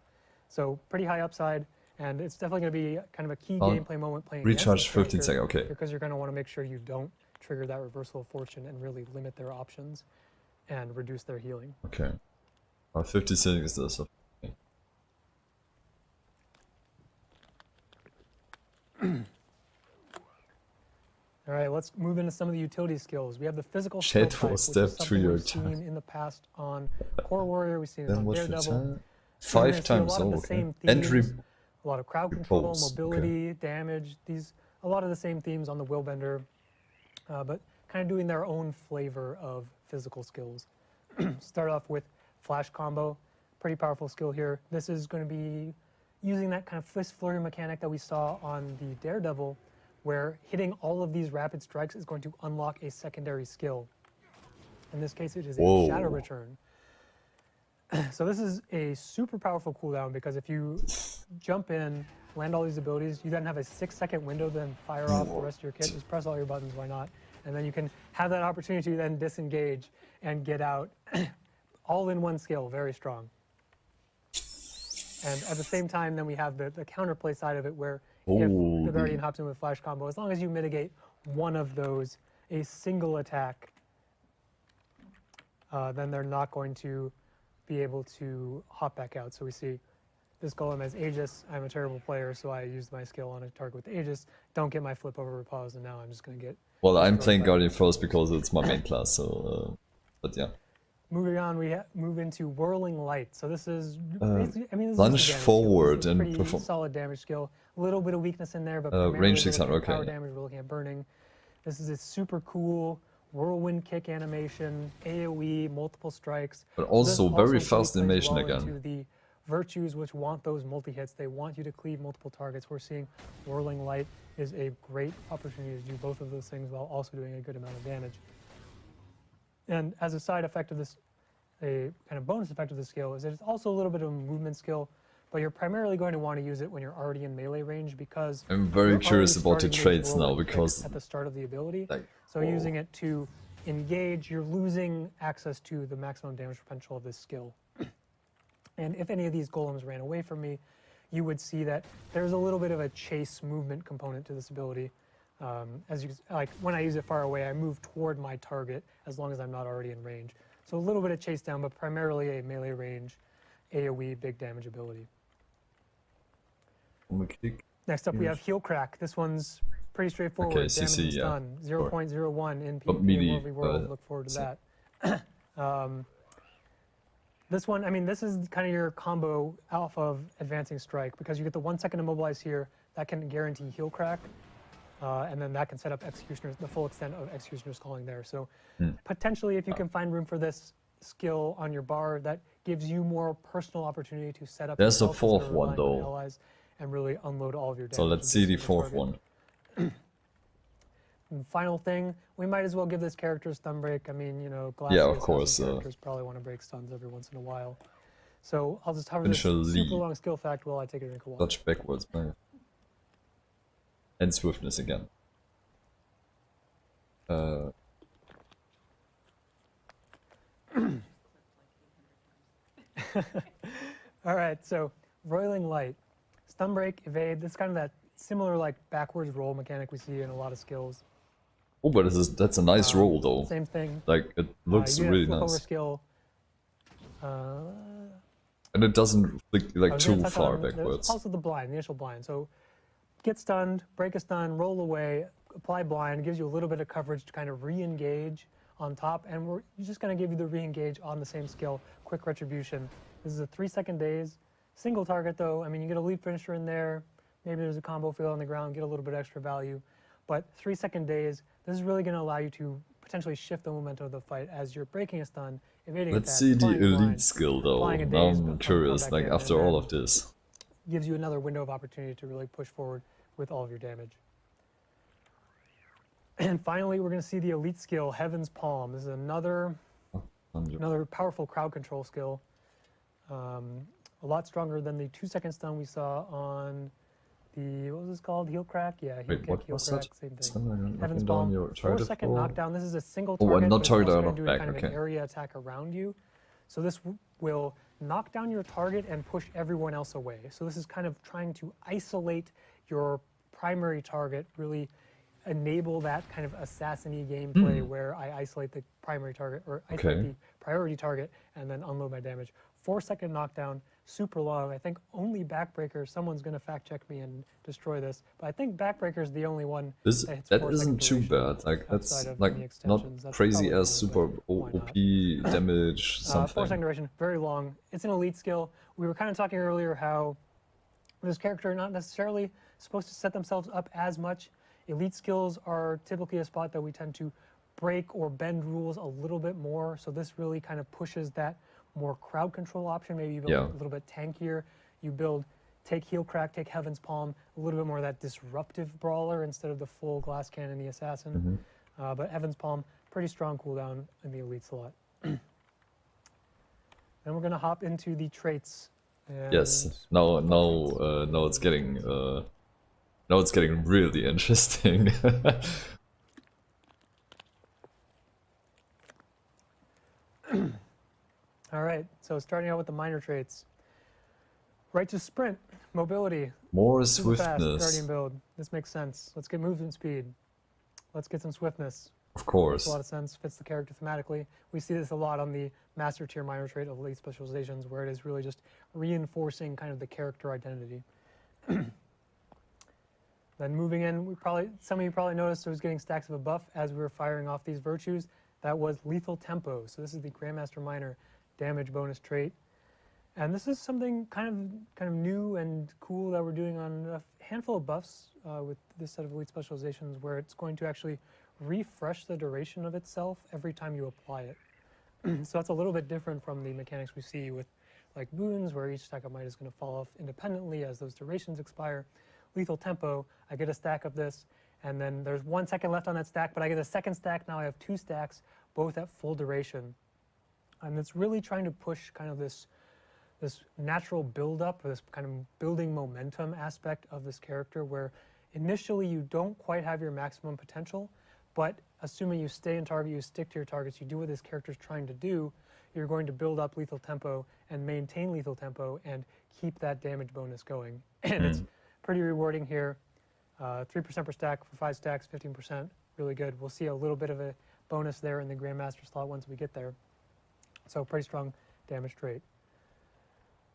So pretty high upside, and it's definitely going to be kind of a key gameplay moment playing against Recharge this 15 character, seconds, okay. because you're going to want to make sure you don't trigger that reversal of fortune and really limit their options and reduce their healing. Okay. 50 seconds is this. Okay. All right, let's move into some of the utility skills. We have the physical Shade skill type, Force which step is through something your we've seen time. in the past on Core Warrior. We've seen it Then on what's your Daredevil. time? You're gonna 5 see times, a lot of oh, the okay. same Entry themes, a lot of crowd control, pulse, okay. mobility, damage. A lot of the same themes on the Willbender, but kind of doing their own flavor of physical skills. Start off with Flash Combo, pretty powerful skill here. This is going to be using that kind of fist flurry mechanic that we saw on the Daredevil, where hitting all of these rapid strikes is going to unlock a secondary skill. In this case, it is Whoa. a Shadow Return. So this is a super powerful cooldown, because if you jump in, land all these abilities, you then have a 6-second window to then fire off the rest of your kit. Just press all your buttons, why not? And then you can have that opportunity to then disengage and get out all in one skill, very strong. And at the same time, then we have the counterplay side of it, where if the Guardian hops in with Flash Combo, as long as you mitigate one of those, a single attack, then they're not going to be able to hop back out. So we see this golem as Aegis. I'm a terrible player, so I used my skill on a target with Aegis. Don't get my flip over repose, and now I'm just going to get... Well, I'm destroyed playing by Guardian first because it's my main class, so... but yeah. Moving on, we move into Whirling Light. So this is basically, I mean, this Lunge is a damage forward skill. This is a and pretty perform. solid damage skill. A little bit of weakness in there, but primarily Range we're 600, looking at power okay. damage, we're looking at burning. This is a super cool whirlwind kick animation, AoE, multiple strikes. But So this also very really fast plays animation well again. into the virtues, which want those multi-hits. They want you to cleave multiple targets. We're seeing Whirling Light is a great opportunity to do both of those things while also doing a good amount of damage. And as a side effect of this, a kind of bonus effect of the skill is that it's also a little bit of a movement skill, but you're primarily going to want to use it when you're already in melee range, because I'm very you're curious already about the starting these traits now, whirlwind kicks because... at the start of the ability. like, So using it to engage, you're losing access to the maximum damage potential of this skill. And if any of these golems ran away from me, you would see that there's a little bit of a chase movement component to this ability. As you like, when I use it far away, I move toward my target as long as I'm not already in range. So a little bit of chase down, but primarily a melee range, AoE, big damage ability. Next up, we have Heal Crack. This one's pretty straightforward. Okay, Damage CC, and yeah. stun, 0.01 in But PvP melee, and World. Look forward to that. This one, I mean, this is kind of your combo off of Advancing Strike, because you get the 1 second immobilize here. That can guarantee Heal Crack, and then that can set up Executioner's, the full extent of Executioner's Calling there. So potentially, if you can find room for this skill on your bar, that gives you more personal opportunity to set up. There's a yourself fourth instead of one, relying on though. allies and really unload all of your damage. So let's with see this the single fourth target. one. And final thing, we might as well give this character a stun break. I mean, you know, Yeah, of Glacius course, characters probably want to break stuns every once in a while. So I'll just hover this Initially, super long skill fact while I take a drink of water. Dodge backwards, man. And swiftness again. All right, so Roiling Light, stun break, evade. This is kind of that similar like backwards roll mechanic we see in a lot of skills. Oh, but that's a nice roll, though. Same thing. Like, it looks You get a really flip over nice. skill. And it doesn't flick I like was gonna too touch far on- there's backwards. Also the blind, the initial blind. So get stunned, break a stun, roll away, apply blind, gives you a little bit of coverage to kind of re-engage on top, and we're just going to give you the re-engage on the same skill, quick retribution. This is a 3-second daze, single target though. I mean, you get a lead finisher in there, maybe there's a combo field on the ground, get a little bit extra value, but 3-second daze, this is really going to allow you to potentially shift the momentum of the fight as you're breaking a stun, evading Let's attacks, see the applying blind, elite skill, though. applying a Now daze, I'm come curious, back like, in, after and all then of this. gives you another window of opportunity to really push forward with all of your damage. And finally, we're going to see the elite skill, Heaven's Palm. This is another powerful crowd control skill. A lot stronger than the 2-second stun we saw on the, what was this called? Heel crack? Yeah, heel Wait, kick, what heel was crack, that? same thing. Someone Heaven's knocking Palm, down your target 4-second for- knockdown. This is a single Oh, target, and not but it's target also out going of to do back, kind of an okay. area attack around you. So this will knock down your target and push everyone else away. So this is kind of trying to isolate your primary target, really enable that kind of assassin-y gameplay where I isolate the primary target, or isolate Okay. the priority target, and then unload my damage. 4-second knockdown, super long. I think only Backbreaker, someone's going to fact check me and destroy this, but I think Backbreaker is the only one This, that hits that 4-second isn't too duration bad. Like that's outside of like any not extensions. That's crazy probably as wrong, super but why not? OP damage 4-second something. duration, very long. It's an elite skill. We were kind of talking earlier how this character not necessarily supposed to set themselves up as much. Elite skills are typically a spot that we tend to break or bend rules a little bit more. So this really kind of pushes that more crowd control option. Maybe you build Yeah. a little bit tankier. You build, take heel crack, take Heaven's Palm, a little bit more of that disruptive brawler instead of the full glass cannon, the assassin. But Heaven's Palm, pretty strong cooldown in the elite slot. Then we're going to hop into the traits. Yes. Now it's getting now it's getting really interesting. All right, so starting out with the minor traits. Right to sprint, mobility, More super fast, swiftness, guardian build. This makes sense. Let's get movement speed. Let's get some swiftness. of Makes a course. lot of sense, fits the character thematically. We see this a lot on the master tier minor trait of Elite Specializations, where it is really just reinforcing kind of the character identity. Then moving in, some of you probably noticed I was getting stacks of a buff as we were firing off these virtues. That was lethal tempo. So this is the Grandmaster Minor damage bonus trait. And this is something kind of new and cool that we're doing on a handful of buffs with this set of Elite Specializations, where it's going to actually refresh the duration of itself every time you apply it. So that's a little bit different from the mechanics we see with like boons, where each stack of might is going to fall off independently as those durations expire. Lethal tempo, I get a stack of this, and then there's 1 second left on that stack, but I get a second stack. Now I have 2 stacks, both at full duration. And it's really trying to push kind of this natural build-up, this kind of building momentum aspect of this character, where initially you don't quite have your maximum potential, but assuming you stay in target, you stick to your targets, you do what this character is trying to do, you're going to build up lethal tempo and maintain lethal tempo and keep that damage bonus going. And it's pretty rewarding here. 3% per stack for 5 stacks, 15%, really good. We'll see a little bit of a bonus there in the Grandmaster slot once we get there. So pretty strong damage trait.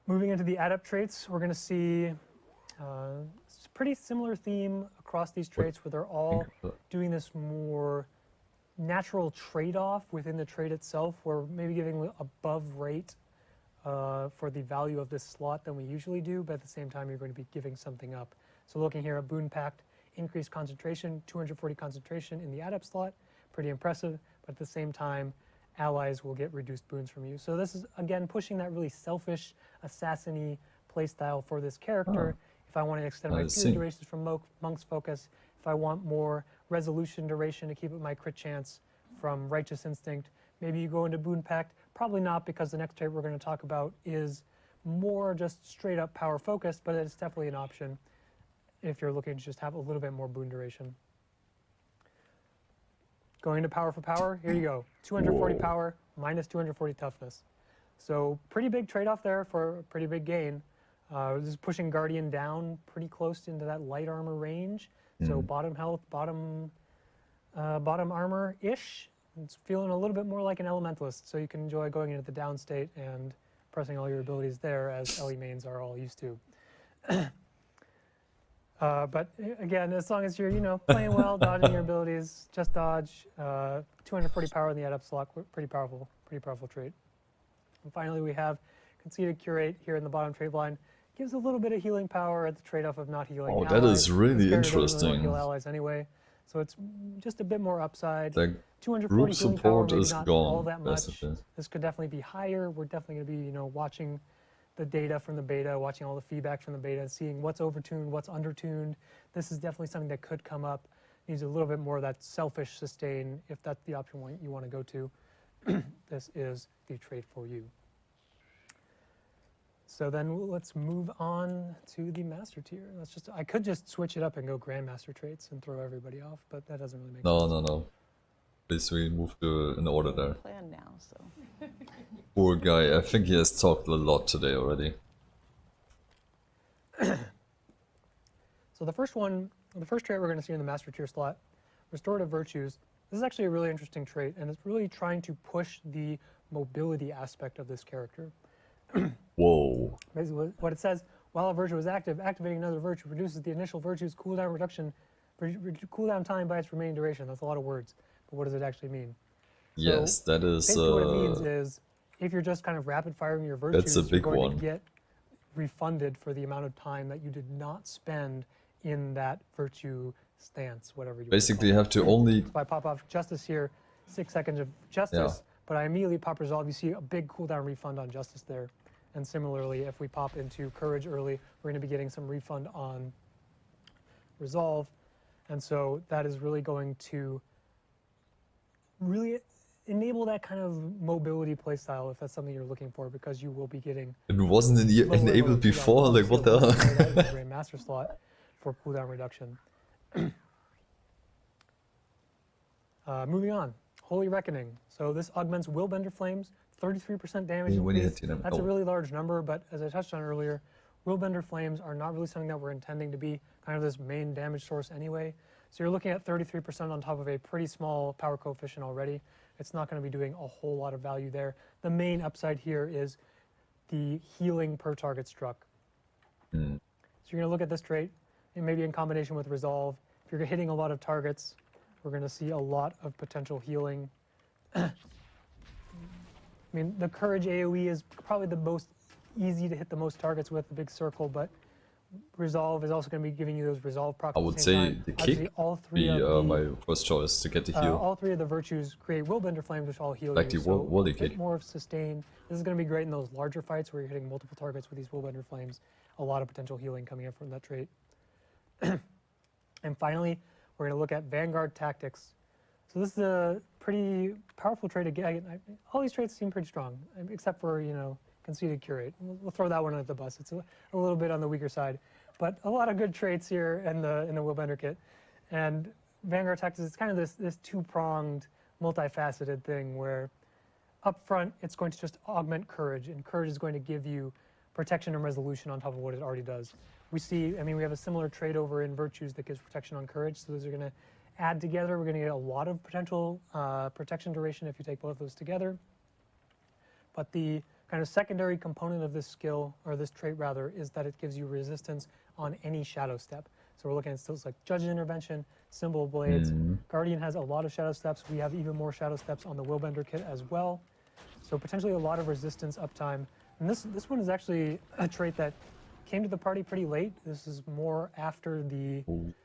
Moving into the adept traits, we're going to see it's a pretty similar theme across these traits, where they're all doing this more natural trade-off within the trait itself. We're maybe giving above rate for the value of this slot than we usually do, but at the same time you're going to be giving something up. So looking here at Boon Pact, increased concentration, 240 concentration in the adept slot, pretty impressive, but at the same time allies will get reduced boons from you. So this is, again, pushing that really selfish, assassin-y playstyle for this character. If I want to extend my fear durations from Monk's Focus, if I want more resolution duration to keep up my crit chance from Righteous Instinct, maybe you go into Boon Pact. Probably not, because the next trait we're going to talk about is more just straight up power focused, but it's definitely an option if you're looking to just have a little bit more boon duration. Going to power for power, here you go. 240 power, minus 240 toughness. So pretty big trade-off there for a pretty big gain. This is pushing Guardian down pretty close into that light armor range. So bottom health, bottom armor-ish. It's feeling a little bit more like an Elementalist, so you can enjoy going into the down state and pressing all your abilities there, as Ellie mains are all used to. But again, as long as you're, playing well, dodging your abilities, just dodge. 240 power in the adept slot, pretty powerful trait. And finally, we have Conceited Curate here in the bottom trait line. Gives a little bit of healing power at the trade-off of not healing allies. That is really This character doesn't really want to interesting. heal allies anyway, so it's just a bit more upside. Like 240 group healing power, support maybe is not all gone, that much. basically. This could definitely be higher. We're definitely going to be, watching the data from the beta, watching all the feedback from the beta, seeing what's overtuned, what's undertuned. This is definitely something that could come up. needs a little bit more of that selfish sustain. If that's the option you want to go to, this is the trait for you. So then let's move on to the master tier. I could just switch it up and go grandmaster traits and throw everybody off, but that doesn't really make sense. No. Please, we move to an order there. Plan now, so. Poor guy, I think he has talked a lot today already. So the first trait we're going to see in the master tier slot, restorative virtues. This is actually a really interesting trait, and it's really trying to push the mobility aspect of this character. Whoa. Basically, what it says, while a virtue is active, activating another virtue reduces the initial virtue's cooldown time by its remaining duration. That's a lot of words, but what does it actually mean? Yes, So that is. basically what it means is, if you're just kind of rapid firing your virtues, That's a big you're going one. to get refunded for the amount of time that you did not spend in that virtue stance, whatever you Basically, you have to only. So if I pop off Justice here, 6 seconds of Justice, but I immediately pop Resolve, you see a big cooldown refund on Justice there. And similarly, if we pop into Courage early, we're going to be getting some refund on Resolve. And so that is really going to really enable that kind of mobility playstyle if that's something you're looking for, because you will be getting. It wasn't enabled before, like what the hell? Master slot for cooldown reduction. Moving on, Holy Reckoning. So this augments Willbender Flames, 33% damage When you increase. hit them, That's a really large number, but as I touched on earlier, Willbender Flames are not really something that we're intending to be kind of this main damage source anyway. So you're looking at 33% on top of a pretty small power coefficient already. It's not going to be doing a whole lot of value there. The main upside here is the healing per target struck. So you're going to look at this trait, and maybe in combination with Resolve. If you're hitting a lot of targets, we're going to see a lot of potential healing. I mean, the Courage AoE is probably the most easy to hit the most targets with, the big circle, but Resolve is also going to be giving you those Resolve procs. I would say the kick be my first choice to get the heal. All three of the virtues create Willbender Flames, which all heal Like you. the So Wally a bit kick. more of sustain. This is going to be great in those larger fights where you're hitting multiple targets with these Willbender Flames. A lot of potential healing coming in from that trait. And finally, we're going to look at Vanguard Tactics. So this is a pretty powerful trait again. All these traits seem pretty strong, except for, Conceited Curate. We'll throw that one under the bus. It's a little bit on the weaker side, but a lot of good traits here in the Willbender kit. And Vanguard Tactics is kind of this two-pronged, multifaceted thing where up front it's going to just augment Courage, and Courage is going to give you protection and resolution on top of what it already does. We have a similar trait over in Virtues that gives protection on Courage, so those are going to add together. We're going to get a lot of potential protection duration if you take both of those together. But the kind of secondary component of this skill, or this trait rather, is that it gives you resistance on any shadow step. So we're looking at skills like Judge's Intervention, Symbol Blades. Guardian has a lot of shadow steps. We have even more shadow steps on the Willbender kit as well. So potentially a lot of resistance uptime. And this one is actually a trait that came to the party pretty late. This is more after the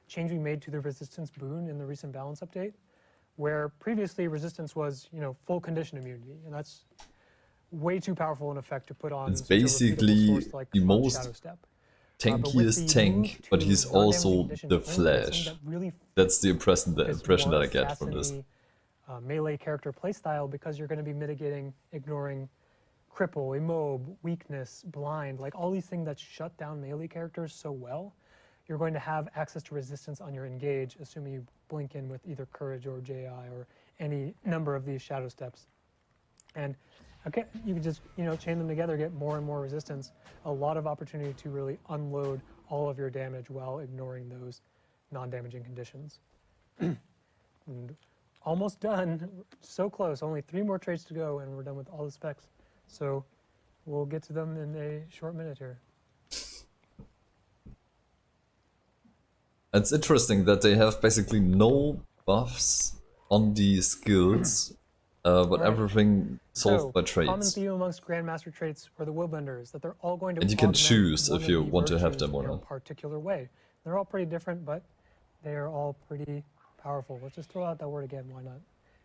change we made to the resistance boon in the recent balance update, where previously resistance was, full condition immunity, and that's way too powerful an effect to put on. It's basically like the most Shadow Step. tankiest tank, but he's also the Flash. That's the impression that I get from this. Melee character playstyle, because you're going to be mitigating, ignoring cripple, immob, weakness, blind, like all these things that shut down melee characters so well. You're going to have access to resistance on your engage, assuming you blink in with either Courage or JI or any number of these shadow steps. And okay, you can just chain them together, get more and more resistance. A lot of opportunity to really unload all of your damage while ignoring those non-damaging conditions. And almost done, so close. Only 3 more traits to go, and we're done with all the specs. So we'll get to them in a short minute here. It's interesting that they have basically no buffs on the skills, but everything solved by traits. Common theme amongst Grandmaster traits or the Willbender is that they're all going to And you can augment choose one if of you the want to have virtues them or in a not. particular way. They're all pretty different, but they are all pretty powerful. Let's just throw out that word again, why not?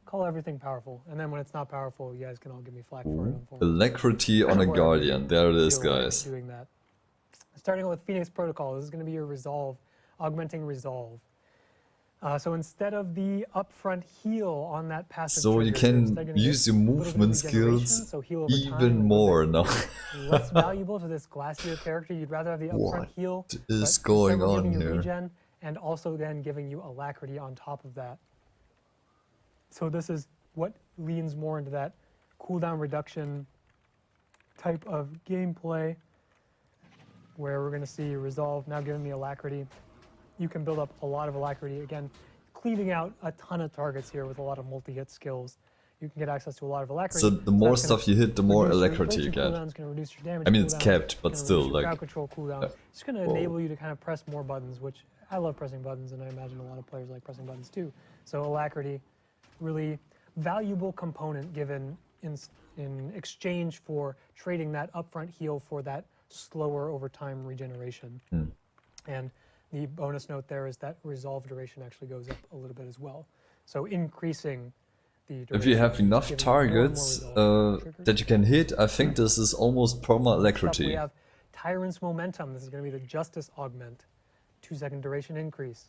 Call everything powerful, and then when it's not powerful, you guys can all give me flack for it. Alacrity on a Guardian, there it is, Feel like guys. doing that. Starting with Phoenix Protocol, this is going to be your Resolve, augmenting Resolve. So instead of the upfront heal on that passive So you trigger, you're can instead gonna use get your a little bit of movement regeneration, skills so heal over time, a even little more bit now. less valuable to this glacier character. You'd rather have the upfront What heal, is but instead going we're giving on you here? regen and also then giving you alacrity on top of that. So this is what leans more into that cooldown reduction type of gameplay, where we're going to see Resolve now giving me alacrity. You can build up a lot of alacrity, again, cleaving out a ton of targets here with a lot of multi-hit skills. You can get access to a lot of alacrity. So the more that's gonna stuff you hit, the more reduce your alacrity you inflation get. cooldown, it's going to reduce your damage I mean, it's cooldown, capped, but gonna still, reduce your like, crowd control cooldown. It's going to whoa. enable you to kind of press more buttons, which I love pressing buttons, and I imagine a lot of players like pressing buttons too. So alacrity, really valuable component given in exchange for trading that upfront heal for that slower over time regeneration. And the bonus note there is that resolve duration actually goes up a little bit as well. So increasing the duration. If you have enough giving you more and more targets resolve triggers. that you can hit, I think this is almost perma Next up, we alacrity. have Tyrant's Momentum. This is going to be the Justice Augment. 2-second duration increase.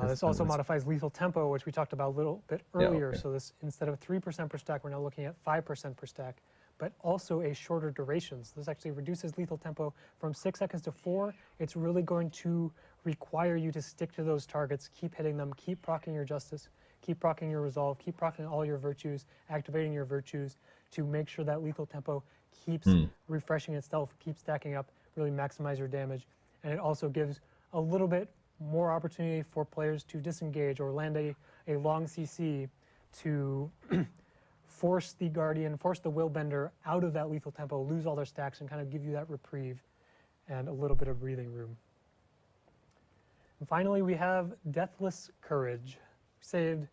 This also modifies lethal tempo, which we talked about a little bit earlier. okay. So this, instead of 3% per stack, we're now looking at 5% per stack, but also a shorter duration. So this actually reduces lethal tempo from 6 seconds to 4. It's really going to require you to stick to those targets, keep hitting them, keep proccing your Justice, keep proccing your Resolve, keep proccing all your virtues, activating your virtues to make sure that lethal tempo keeps refreshing itself, keeps stacking up, really maximize your damage. And it also gives a little bit more opportunity for players to disengage or land a long CC to force the Guardian, force the Willbender out of that lethal tempo, lose all their stacks, and kind of give you that reprieve and a little bit of breathing room. And finally, we have Deathless Courage. We saved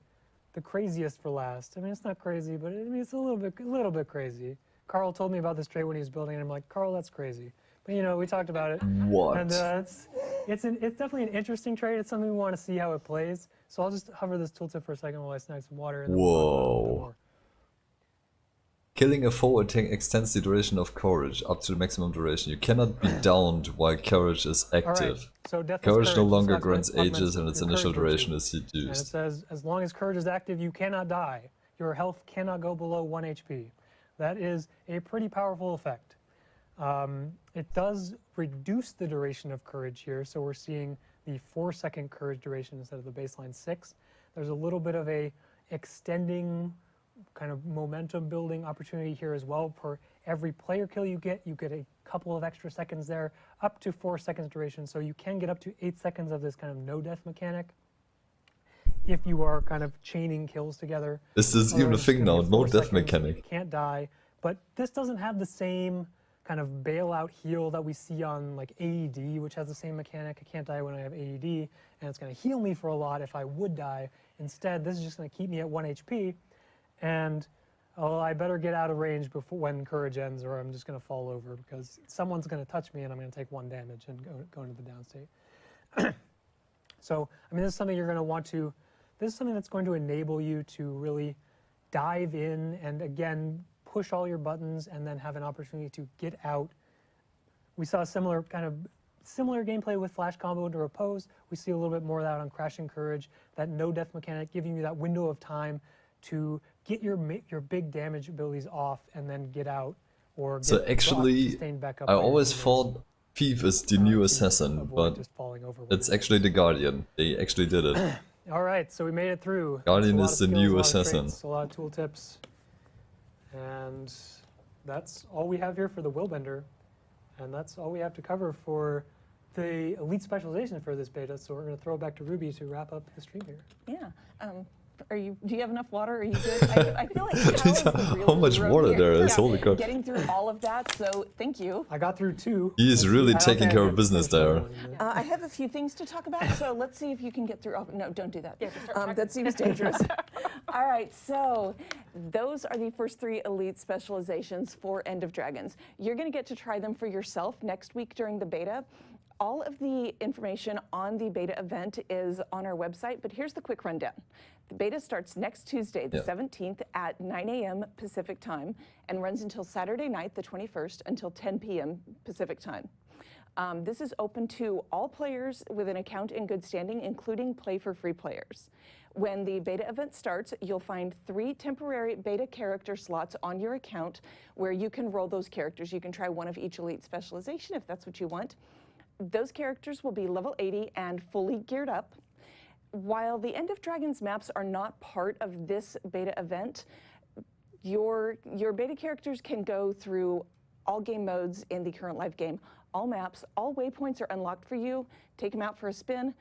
the craziest for last. I mean, it's not crazy, but it's a little bit crazy. Carl told me about this trait when he was building it, and I'm like, Carl, that's crazy. But you know, we talked about it. What? And it's definitely an interesting trait. It's something we want to see how it plays. So I'll just hover this tooltip for a second while I snag some water. And then we'll talk about it a little bit Whoa. more. Killing a foe extends the duration of courage up to the maximum duration. You cannot be downed while courage is All right. active. So Deathless Courage no this longer last grants augments ages and its your initial courage duration virtue. is And it reduced. says, as long as courage is active, you cannot die. Your health cannot go below 1 HP. That is a pretty powerful effect. It does reduce the duration of courage here, so we're seeing the 4-second courage duration instead of the baseline 6. There's a little bit of a extending kind of momentum building opportunity here as well. For every player kill you get a couple of extra seconds there, up to 4 seconds duration, so you can get up to 8 seconds of this kind of no death mechanic if you are kind of chaining kills together. Is this even a Otherwise, thing it's gonna now? be No 4 death seconds, mechanic. You can't die, but this doesn't have the same kind of bailout heal that we see on like AED, which has the same mechanic. I can't die when I have AED, and it's going to heal me for a lot if I would die. Instead, this is just going to keep me at 1 HP, and I better get out of range before when courage ends, or I'm just going to fall over because someone's going to touch me, and I'm going to take 1 damage and go into the down state. So, I mean, this is something you're going to want to. This is something that's going to enable you to really dive in and again push all your buttons and then have an opportunity to get out. We saw a similar gameplay with Flash Combo into Repose. We see a little bit more of that on Crashing Courage, that no death mechanic giving you that window of time to get your big damage abilities off and then get out or get So actually, sustained back up I by your always teammates. thought Thief is the new to assassin, avoid but just falling over when it's you're- actually the Guardian. They actually did it. All right, so we made it through. Guardian That's is a the lot of new skills, a lot of assassin. traits, a lot of tooltips. And that's all we have here for the Willbender. And that's all we have to cover for the Elite Specializations for this beta. So we're going to throw it back to Ruby to wrap up the stream here. Yeah. Do you have enough water? Are you good? I feel like Cal is the real How much hero water here. there is, Yeah, holy crap. Getting through all of that, so thank you. I got through 2. He is Let's really see. I don't taking think I care of have to business finish there. another one, yeah. I have a few things to talk about, so let's see if you can get through. Oh, no, don't do that. Yeah, just start That seems dangerous. All right, so those are the first 3 Elite Specializations for End of Dragons. You're going to get to try them for yourself next week during the beta. All of the information on the beta event is on our website, but here's the quick rundown. The beta starts next Tuesday, the 17th at 9 a.m. Pacific time and runs until Saturday night, the 21st, until 10 p.m. Pacific time. This is open to all players with an account in good standing, including Play for Free players. When the beta event starts, you'll find 3 temporary beta character slots on your account where you can roll those characters. You can try one of each Elite Specialization if that's what you want. Those characters will be level 80 and fully geared up. While the End of Dragons maps are not part of this beta event, your beta characters can go through all game modes in the current live game. All maps, all waypoints are unlocked for you. Take them out for a spin,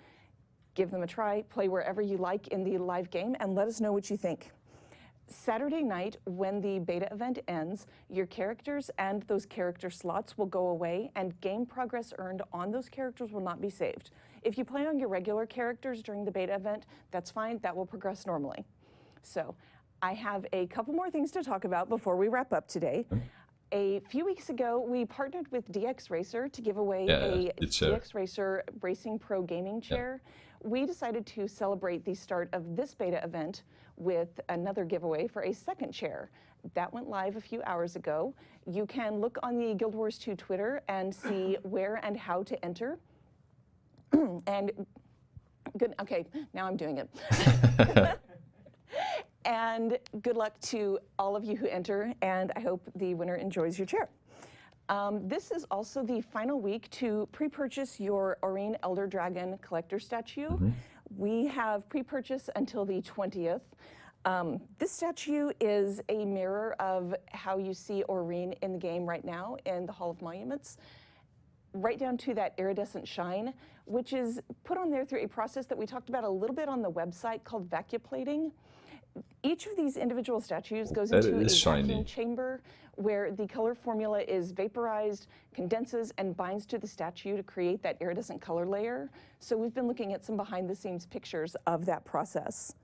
give them a try, play wherever you like in the live game, and let us know what you think. Saturday night, when the beta event ends, your characters and those character slots will go away, and game progress earned on those characters will not be saved. If you play on your regular characters during the beta event, that's fine, that will progress normally. So, I have a couple more things to talk about before we wrap up today. A few weeks ago, we partnered with DX Racer to give away a DX Racer Racing Pro gaming chair. We decided to celebrate the start of this beta event with another giveaway for a second chair. That went live a few hours ago. You can look on the Guild Wars 2 Twitter and see where and how to enter. And good, okay, now I'm doing it. And good luck to all of you who enter, and I hope the winner enjoys your chair. This is also the final week to pre-purchase your Aurene Elder Dragon collector statue. We have pre-purchase until the 20th. This statue is a mirror of how you see Aurene in the game right now in the Hall of Monuments, right down to that iridescent shine, which is put on there through a process that we talked about a little bit on the website called vacuplating. Each of these individual statues goes into a vacuum chamber where the color formula is vaporized, condenses, and binds to the statue to create that iridescent color layer. So we've been looking at some behind-the-scenes pictures of that process.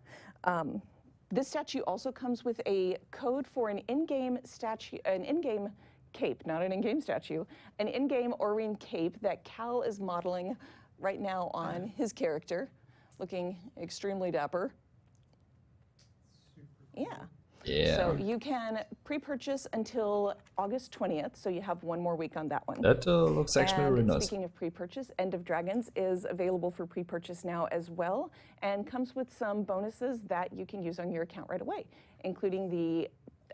This statue also comes with a code for an in-game statue, an in-game cape, not an in-game statue, an in-game Aurene cape that Cal is modeling right now on his character, looking extremely dapper. Yeah. So you can pre-purchase until August 20th, so you have one more week on that one. That looks actually really nice. Speaking of pre-purchase, End of Dragons is available for pre-purchase now as well, and comes with some bonuses that you can use on your account right away, including the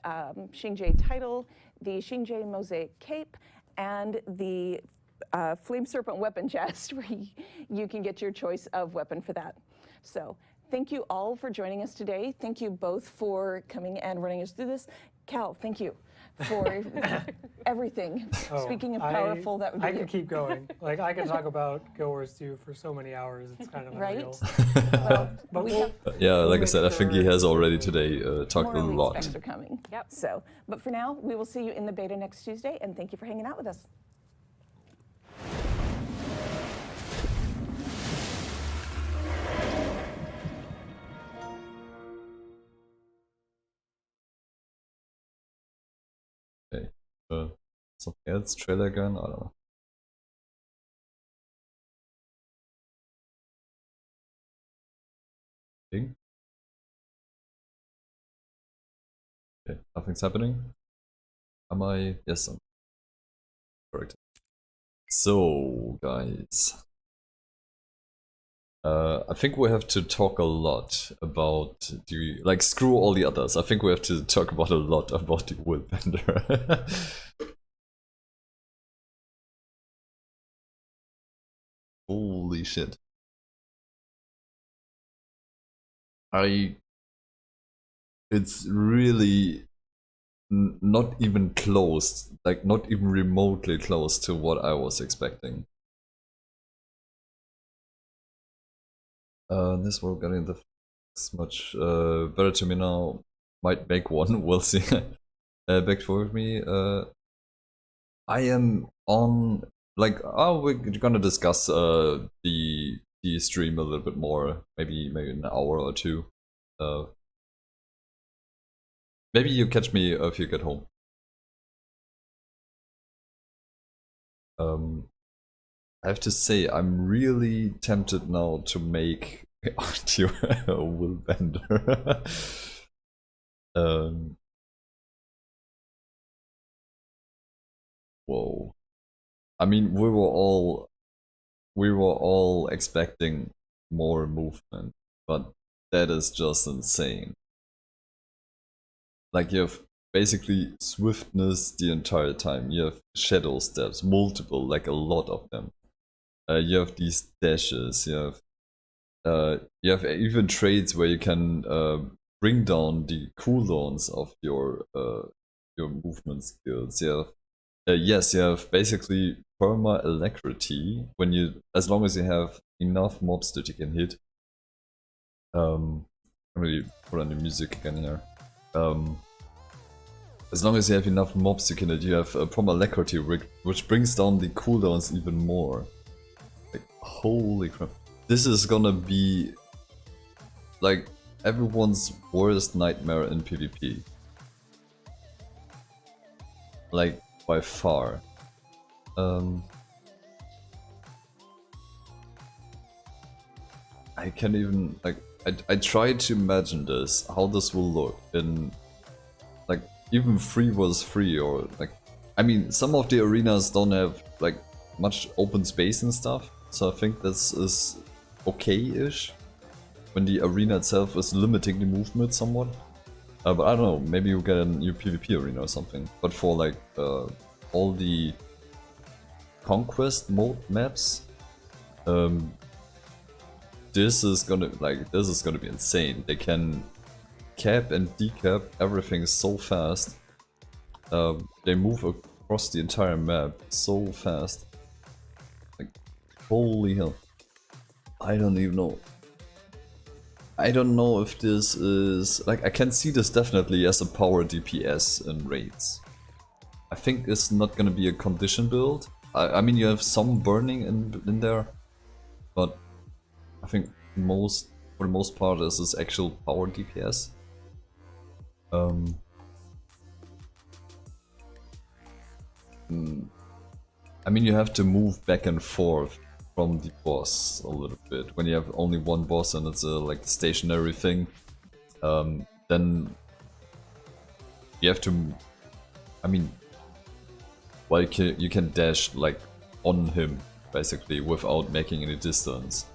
Xingje title, the Xingje Mosaic Cape, and the Flame Serpent weapon chest, where you can get your choice of weapon for that. So thank you all for joining us today. Thank you both for coming and running us through this. Cal, thank you for everything. Speaking of powerful, that would be I could keep going. Like, I could talk about Guild Wars 2 for so many hours. It's kind of unreal. Well, yeah, like I said, I think he has already today talked a lot. More specs are coming. Yep. So, but for now, we will see you in the beta next Tuesday, and thank you for hanging out with us. Okay. Something else? Trailer again? I don't know. Okay, nothing's happening. Am I? Yes, I'm correct. So, guys. I think we have to talk a lot about like screw all the others. I think we have to talk about a lot about the Willbender. Holy shit. It's really not even close, like not even remotely close to what I was expecting. This will get in the much better to me now. Might make one, we'll see. Back for me. I am on, like, we're gonna discuss the stream a little bit more, maybe an hour or two. Maybe you catch me if you get home. I have to say, I'm really tempted now to make audio Willbender. Whoa. I mean, we were all expecting more movement, but that is just insane. Like, you have basically swiftness the entire time. You have shadow steps, multiple, like a lot of them. You have these dashes. You have even trades where you can bring down the cooldowns of your movement skills. You have yes, you have basically perma alacrity when you, as long as you have enough mobs that you can hit. I'm really put on the music again here. As long as you have enough mobs you can hit, you have perma alacrity, which brings down the cooldowns even more. Like, holy crap! This is gonna be like everyone's worst nightmare in PvP. Like, by far. I can't even, like, I try to imagine this, how this will look in, like, even 3 vs 3, or like, I mean, some of the arenas don't have like much open space and stuff, so I think this is okay-ish when the arena itself is limiting the movement somewhat. But I don't know, maybe you get a new PvP arena or something. But for like all the conquest mode maps, this is gonna be insane. They can cap and decap everything so fast. They move across the entire map so fast. Like, holy hell. I don't even know. I don't know if this is, like, I can see this definitely as a power DPS in raids. I think it's not gonna be a condition build. I mean, you have some burning in there, but I think for the most part this is actual power DPS. I mean, you have to move back and forth from the boss a little bit. When you have only one boss and it's a like stationary thing, then you have to, I mean, well, you can dash like on him basically without making any distance,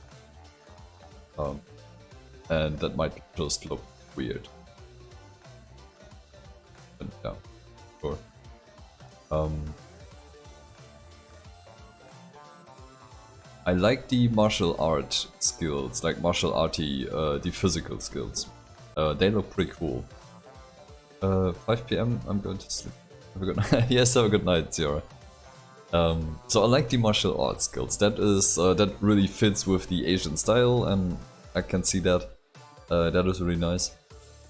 and that might just look weird. But yeah, sure. I like the martial art skills, like martial arty, the physical skills. They look pretty cool. 5 PM, I'm going to sleep. Have a good night. Yes, have a good night, Zira. So I like the martial arts skills. That is that really fits with the Asian style, and I can see that. That is really nice.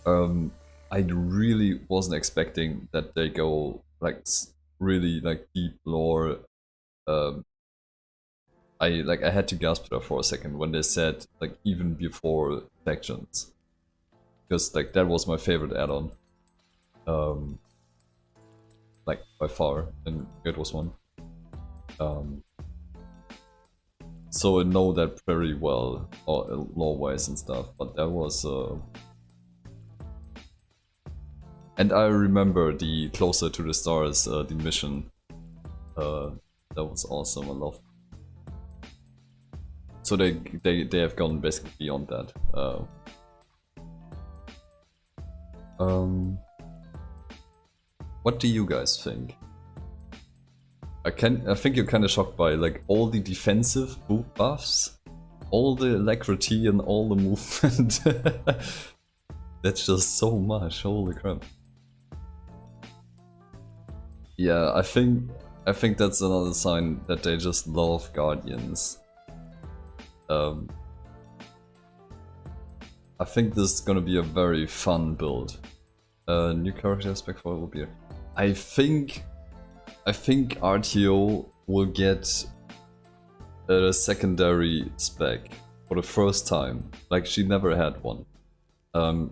I really wasn't expecting that they go like really like deep lore. I had to gasp there for a second when they said like even before factions, because like that was my favorite add-on, like by far, and it was one. So I know that very well, lore-wise and stuff, but that was and I remember the Closer to the Stars, the mission. That was awesome. I loved. So they have gone basically beyond that. What do you guys think? I think you're kind of shocked by like all the defensive buffs, all the alacrity and all the movement. That's just so much. Holy crap! Yeah, I think that's another sign that they just love Guardians. I think this is gonna be a very fun build. New character aspect for will be. I think RTO will get a secondary spec for the first time. Like, she never had one.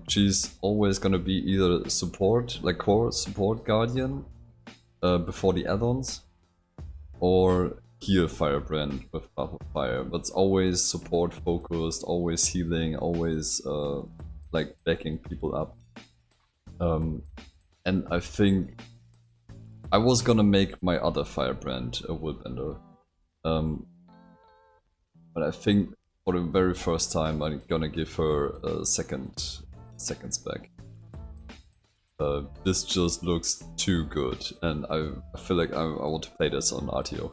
She's always gonna be either support, like core support guardian, before the add-ons, or heal firebrand with buff of fire, but it's always support focused, always healing, always like backing people up. And I think I was gonna make my other firebrand a Willbender. But I think for the very first time I'm gonna give her a second spec. This just looks too good, and I feel like I want to play this on RTO.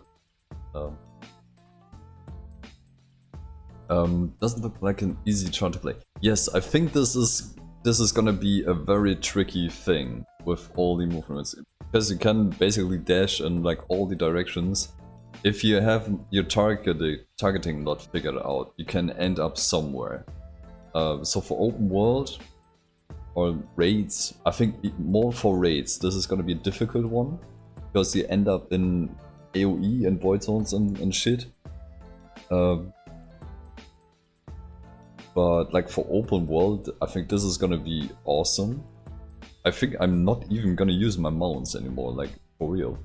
Doesn't look like an easy chart to play. Yes, I think this is gonna be a very tricky thing with all the movements, because you can basically dash in like all the directions. If you have your targeting not figured out, you can end up somewhere. So for open world or raids, I think more for raids, this is gonna be a difficult one, because you end up in AoE and void zones and shit. But like for open world, I think this is gonna be awesome. I think I'm not even gonna use my mounts anymore, like for real.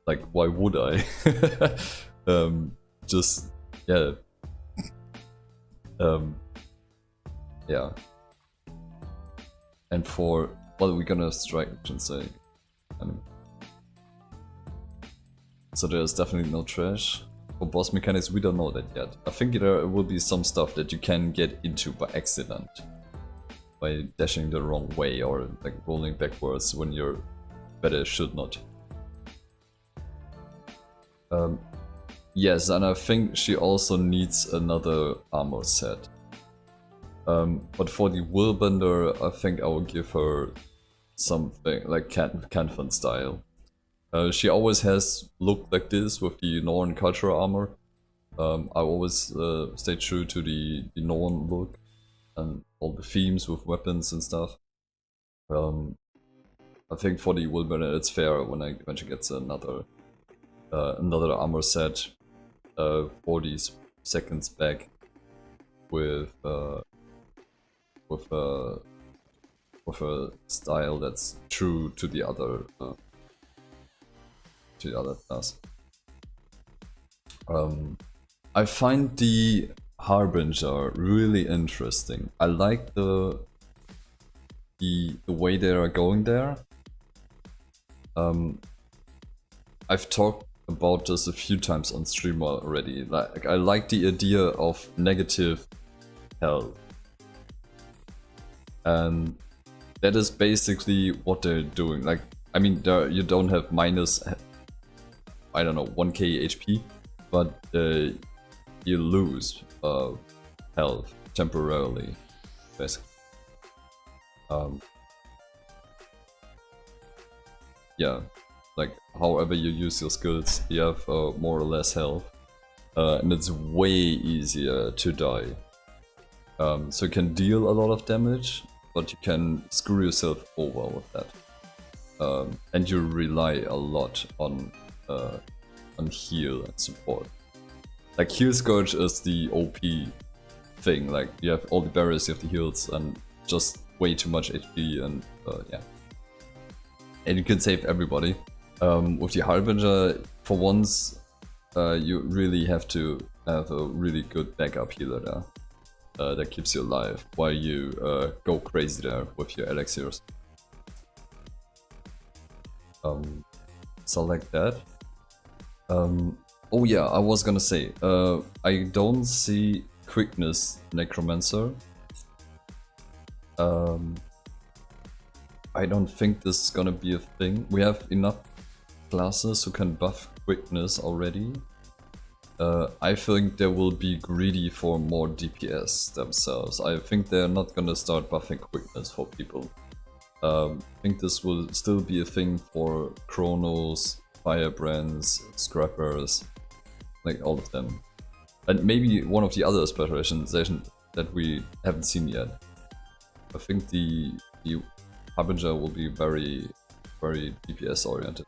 Like why would I? Just yeah. Yeah. And for what are we gonna strike? I should say. So there's definitely no trash. For boss mechanics, we don't know that yet. I think there will be some stuff that you can get into by accident, by dashing the wrong way or like rolling backwards when you're better should not. Yes, and I think she also needs another armor set. But for the Willbender, I think I will give her something like Canfin style. She always has looked like this with the Norn cultural armor. I always stay true to the Norn look and all the themes with weapons and stuff. I think for the Willbender it's fair when she gets another armor set for these seconds back with a style that's true to the other class. I find the Harbinger really interesting. I like the way they are going there. I've talked about this a few times on stream already. Like I like the idea of negative health, and that is basically what they're doing. Like I mean, you don't have minus, I don't know, 1k HP, but you lose health temporarily, basically. Yeah, like however you use your skills, you have more or less health, and it's way easier to die. So you can deal a lot of damage, but you can screw yourself over with that. And you rely a lot on heal and support. Like heal Scourge is the OP thing. Like you have all the barriers, you have the heals, and just way too much HP, and yeah. And you can save everybody. With the Harbinger, for once, you really have to have a really good backup healer there. That keeps you alive while you go crazy there with your elixirs. So like that. Oh yeah, I was gonna say, I don't see quickness Necromancer. I don't think this is gonna be a thing. We have enough classes who can buff quickness already. I think they will be greedy for more DPS themselves. I think they're not gonna start buffing quickness for people. I think this will still be a thing for Chronos, Firebrands, Scrappers, like all of them. And maybe one of the other specializations that we haven't seen yet. I think the Harbinger will be very, very DPS oriented.